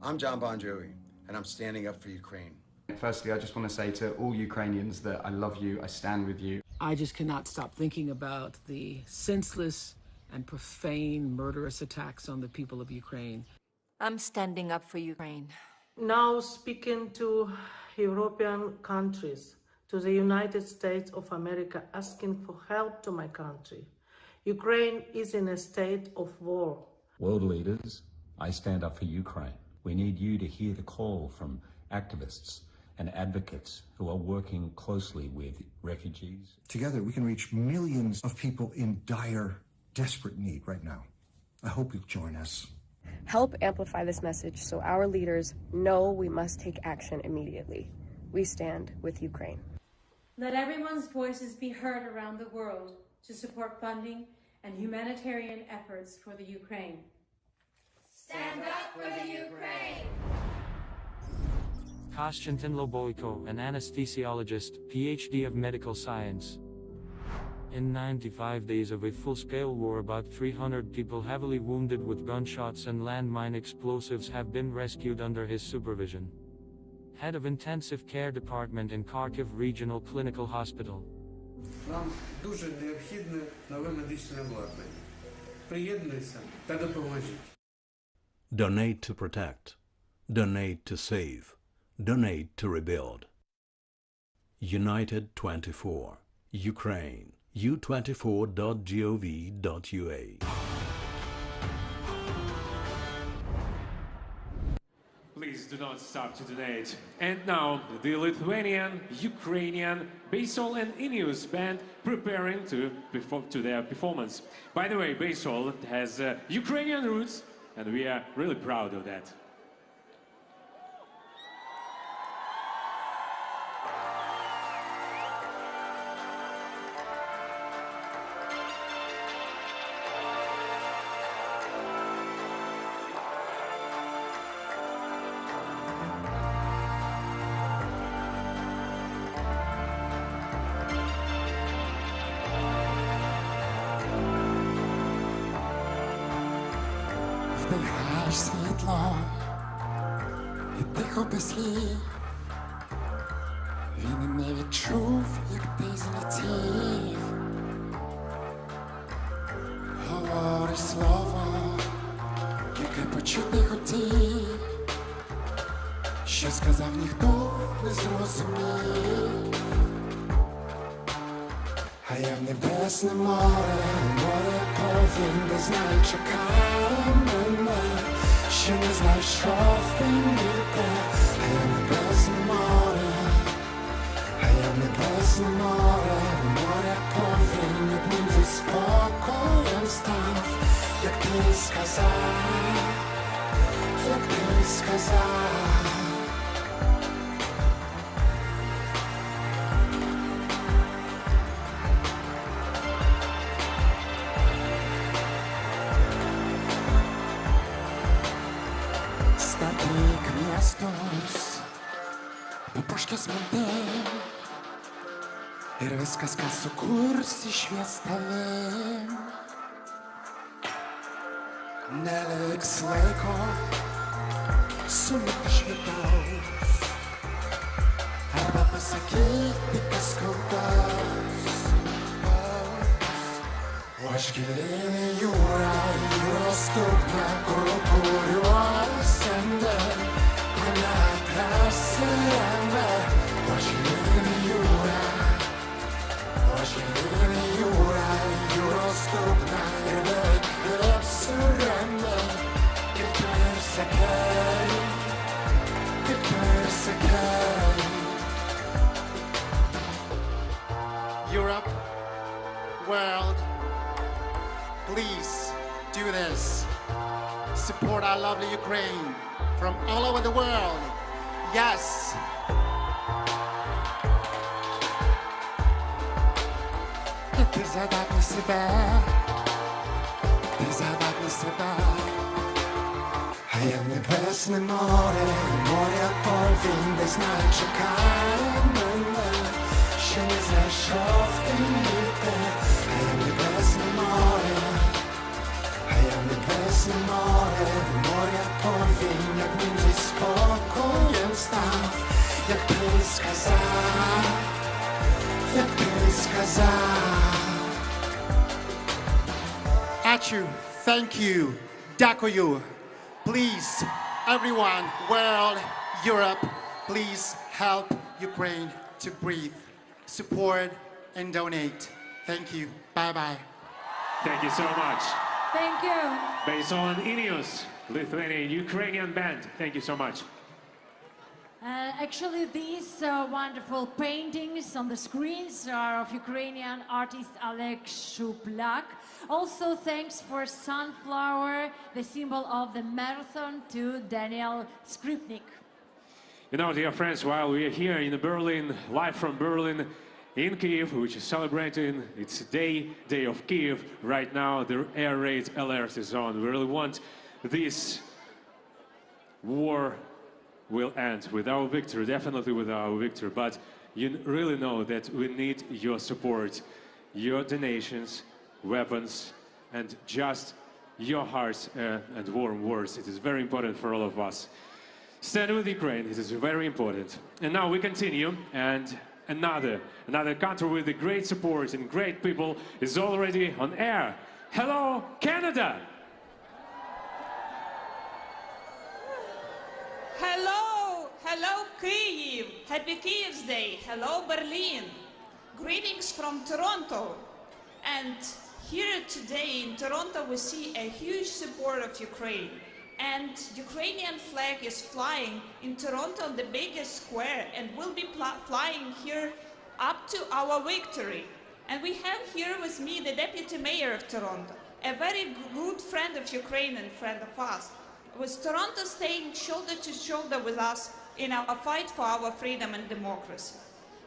I'm John Bon Jovi, and I'm standing up for Ukraine. Firstly, I just want to say to all Ukrainians that I love you, I stand with you. I just cannot stop thinking about the senseless and profane, murderous attacks on the people of Ukraine. I'm standing up for Ukraine. Now speaking to European countries, to the United States of America, asking for help to my country. Ukraine is in a state of war. World leaders, I stand up for Ukraine. We need you to hear the call from activists and advocates who are working closely with refugees. Together, we can reach millions of people in dire, desperate need right now. I hope you'll join us. Help amplify this message so our leaders know we must take action immediately. We stand with Ukraine. Let everyone's voices be heard around the world to support funding and humanitarian efforts for the Ukraine. Stand up for the Ukraine! Konstantin Loboyko, an anesthesiologist, PhD of medical science. In 95 days of a full-scale war, about 300 people heavily wounded with gunshots and landmine explosives have been rescued under his supervision. Head of Intensive Care Department in Kharkiv Regional Clinical Hospital. Нам дуже необхідне нове медичне обладнання. Приєднуйтеся та допоможіть. Donate to protect. Donate to save. Donate to rebuild. United 24. Ukraine. u24.gov.ua. Please do not stop to donate. And now, the Lithuanian, Ukrainian, Basol and Ineos band preparing to their performance. By the way, Basol has Ukrainian roots, and we are really proud of that. Вдихаєш світло і тихо без слів. Він і не відчув, як ти злетів. Говориш слово, яке почути хотів. Що сказав, ніхто не зрозумів. А я в небесне море, море повінь, не знаю, чекає мене, ще не знайшов він ніде. А я в небесне море, а я в небесне море, море повінь, одним зі спокоєм став, як ти сказав, як ти сказав. Puszczę smutny i rozkaz o kursie świastowym. Nelek swego sumita światów, alba pasakity kaskotas. Łaszkieliny jura i roztopna korporyła sende. Europe, world, please do this. Support our lovely Ukraine from all over the world. Yes. Ти задавай себе, ти задавай себе. А я в небесне море, море повінь, де знає, чекає мене, ще не знайшов ти ніде. А я в небесне море, а я в небесне море, море повінь, як ним зі спокоєм став, як ти сказав, як ти сказав. Ачу, thank you, дякую. Please, everyone, world, Europe, please help Ukraine to breathe, support and donate. Thank you. Bye-bye. Thank you so much. Thank you. Basol and Ineos, Lithuanian, Ukrainian band. Thank you so much. Actually, these wonderful paintings on the screens are of Ukrainian artist Oleg Shuplak. Also, thanks for sunflower, the symbol of the marathon, to Daniel Skripnik. You know, dear friends, while we are here in Berlin, live from Berlin, in Kiev, which is celebrating its Day of Kiev, right now the air raid alert is on. We really want this war will end with our victory, definitely with our victory, but you really know that we need your support. your donations, weapons, and just your hearts and warm words. It is very important for all of us. Stand with Ukraine, this is very important. And now we continue, and another country with the great support and great people is already on air. Hello, Canada! Hello, hello Kyiv, happy Kyiv's Day, hello Berlin, greetings from Toronto. And here today in Toronto we see a huge support of Ukraine. And Ukrainian flag is flying in Toronto, the biggest square, and will be flying here up to our victory. And we have here with me the deputy mayor of Toronto, a very good friend of Ukraine and friend of us, with Toronto staying shoulder to shoulder with us in our fight for our freedom and democracy.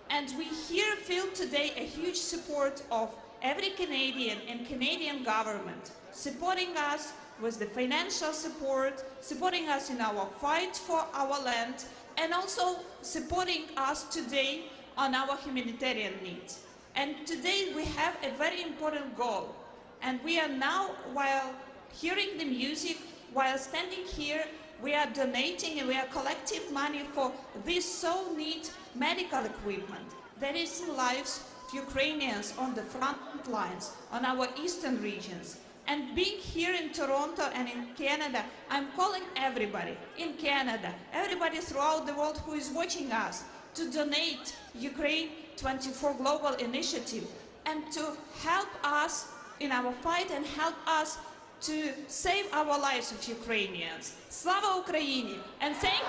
And we here feel today a huge support of every Canadian and Canadian government, supporting us with the financial support, supporting us in our fight for our land, and also supporting us today on our humanitarian needs. And today we have a very important goal. And we are now, while hearing the music, while standing here, we are donating and we are collecting money for this so needed medical equipment that is in lives of Ukrainians on the front lines, on our eastern regions. And being here in Toronto and in Canada, I'm calling everybody in Canada, everybody throughout the world who is watching us, to donate Ukraine 24 Global Initiative and to help us in our fight and help us to save our lives of Ukrainians. Slava Ukraini! And thank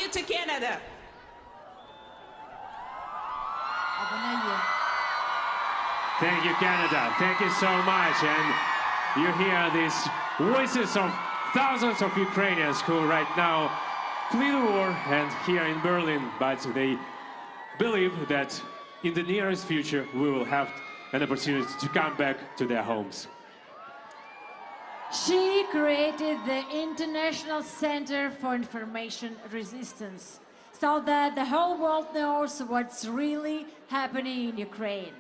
you to Canada. Thank you, Canada. Thank you so much. And you hear these voices of thousands of Ukrainians who right now flee the war and here in Berlin, but they believe that in the nearest future we will have an opportunity to come back to their homes. She created the International Center for Information Resistance so that the whole world knows what's really happening in Ukraine.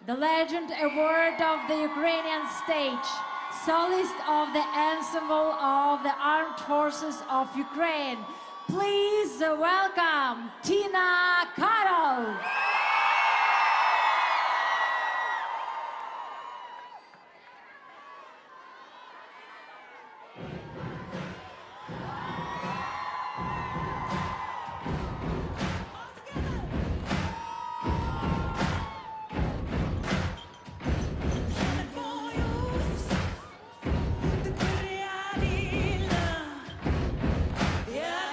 The Legend Award of the Ukrainian stage, solist of the ensemble of the Armed Forces of Ukraine. Please welcome Tina Karol. Yeah.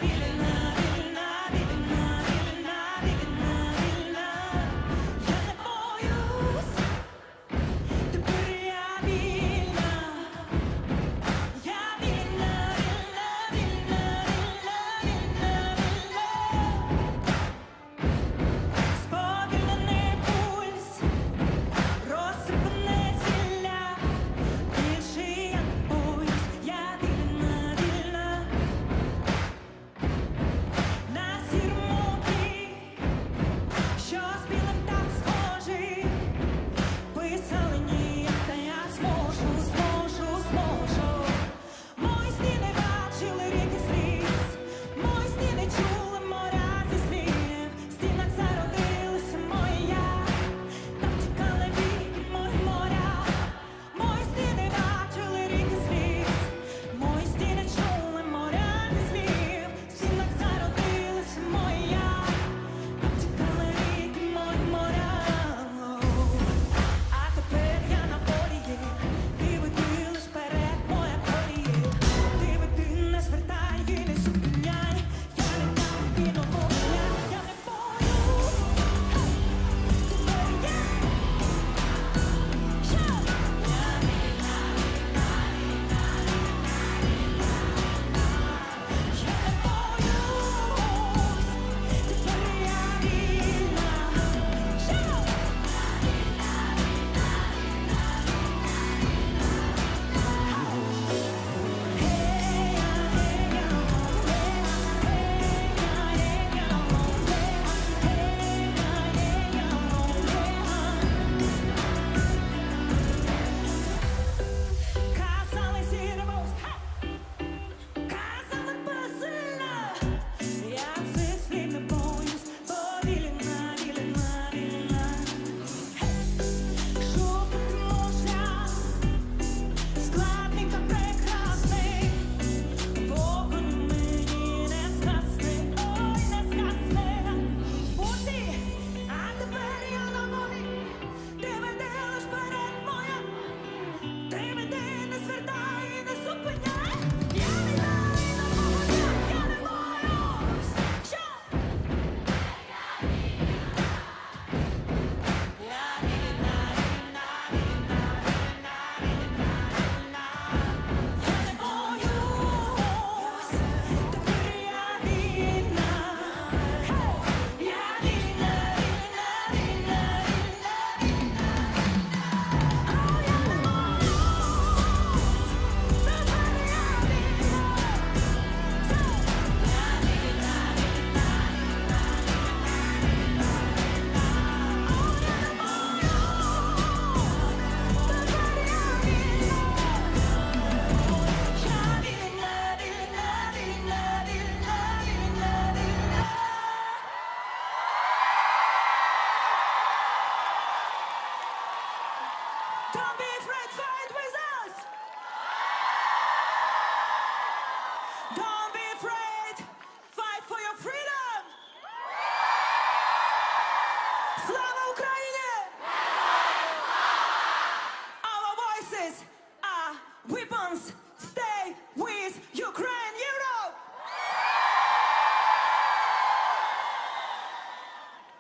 forces are weapons. Stay with Ukraine, Europe!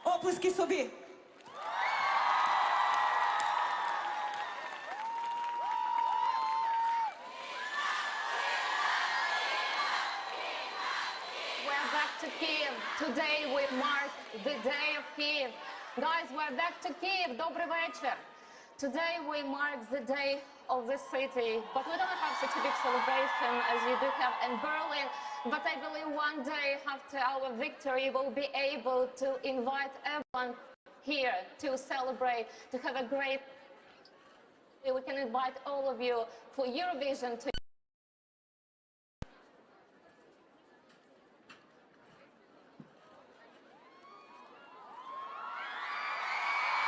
Оплески собі. We're back to Kiev. Today we mark the day of Kiev. Guys, we're back to Kiev. Добрий вечір. Today we mark the day of the city, but we don't have such a big celebration as you do have in Berlin. But I believe one day after our victory, we'll be able to invite everyone here to celebrate, to have a great. We can invite all of you for Eurovision to.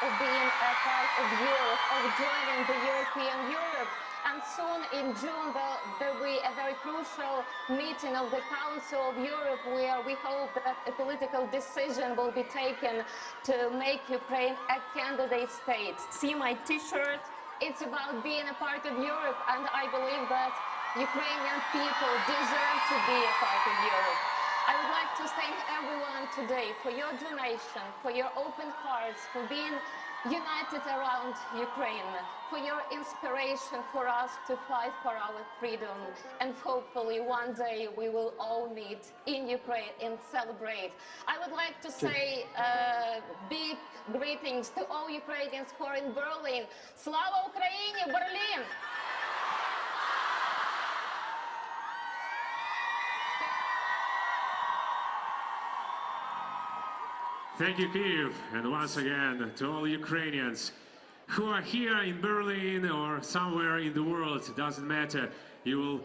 Of being a part of Europe, of joining the European Europe. And soon in June there will be a very crucial meeting of the Council of Europe where we hope that a political decision will be taken to make Ukraine a candidate state. See my t-shirt? It's about being a part of Europe, and I believe that Ukrainian people deserve to be a part of Europe. I would like to thank everyone today for your donation, for your open hearts, for being united around Ukraine, for your inspiration for us to fight for our freedom. And hopefully one day we will all meet in Ukraine and celebrate. I would like to say big greetings to all Ukrainians who are in Berlin. Slava Ukraini, Berlin! Thank you, Kyiv, and once again to all Ukrainians who are here in Berlin or somewhere in the world, it doesn't matter. You will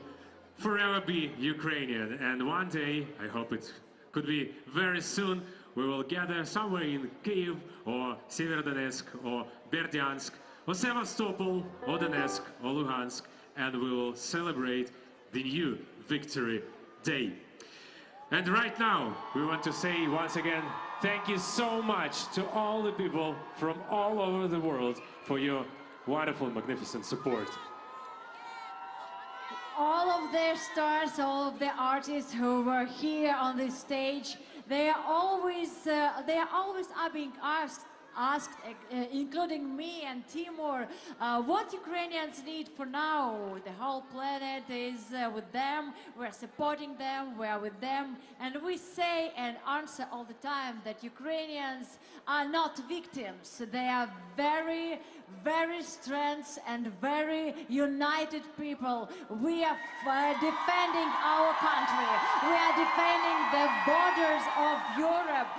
forever be Ukrainian, and one day, I hope it could be very soon, we will gather somewhere in Kyiv or Severodonetsk or Berdyansk or Sevastopol or Donetsk or Luhansk, and we will celebrate the new Victory Day. And right now, we want to say once again, thank you so much to all the people from all over the world for your wonderful, magnificent support. All of their stars, all of the artists who were here on this stage, they are always being asked, including me and Timur, what Ukrainians need for now. The whole planet is with them, we're supporting them, we're with them, and we say and answer all the time that Ukrainians are not victims. They are very, very strong and very united people. We are defending our country. We are defending the borders of Europe.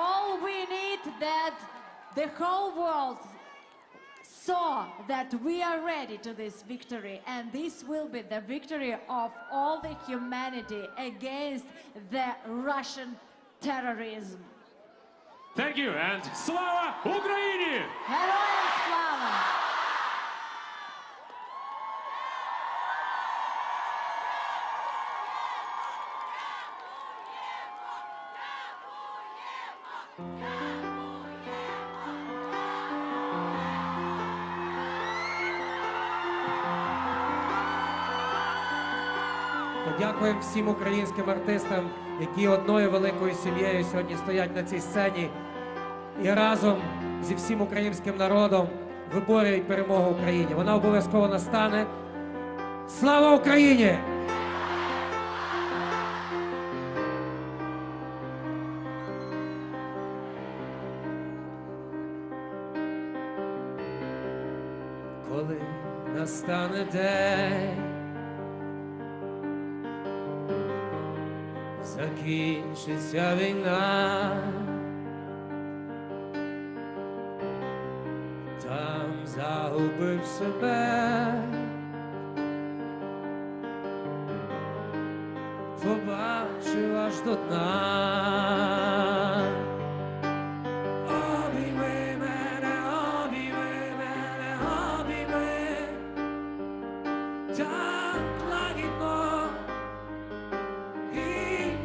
All we need that the whole world saw that we are ready to this victory, and this will be the victory of all the humanity against the Russian terrorism. Thank you, and Slava Ukraini! Героям слава! Дякуємо всім українським артистам, які одною великою сім'єю сьогодні стоять на цій сцені і разом зі всім українським народом виборюють перемогу Україні. Вона обов'язково настане. Слава Україні! Коли настане день, закінчиться війна, там загубив себе, побачив аж до дна. Обійми мене, обійми мене, обійми, так лагідно і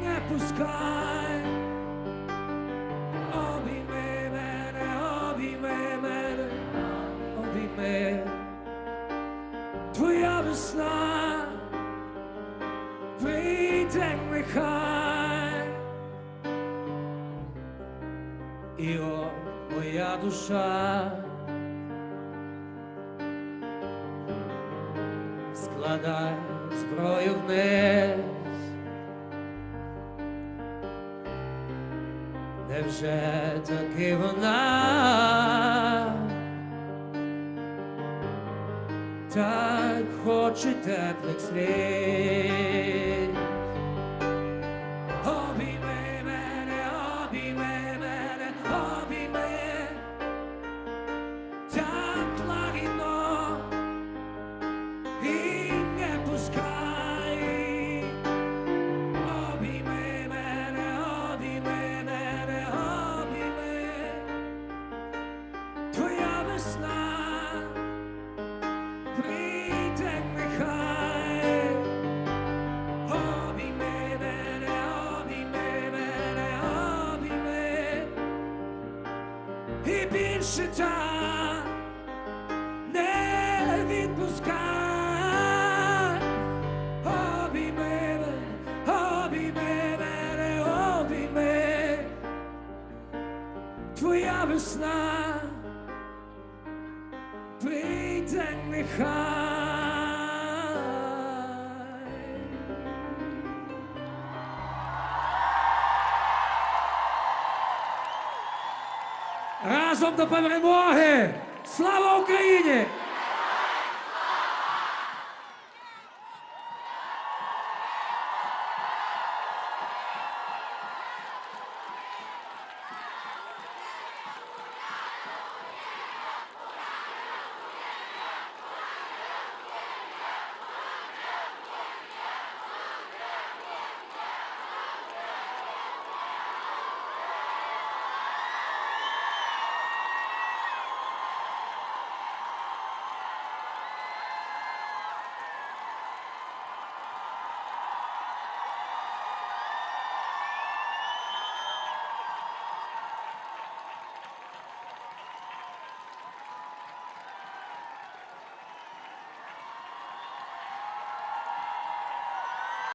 не пускай. Обійми мене, обійми мене, обійми. весна, прийде нехай, і о, моя душа складай зброю вниз. Невже таки вона так хоче теплих слів? Обійми мене, обійми мене, обійми так лагідно і не пускай. Обійми мене, обійми мене, обійми. Твоя весна прийде нехай. Обійми мене, обійми мене, обійми. І більше так не відпускай. Обійми мене, обійми мене, обійми. Твоя весна прийде нехай. Разом до перемоги! Слава Україні!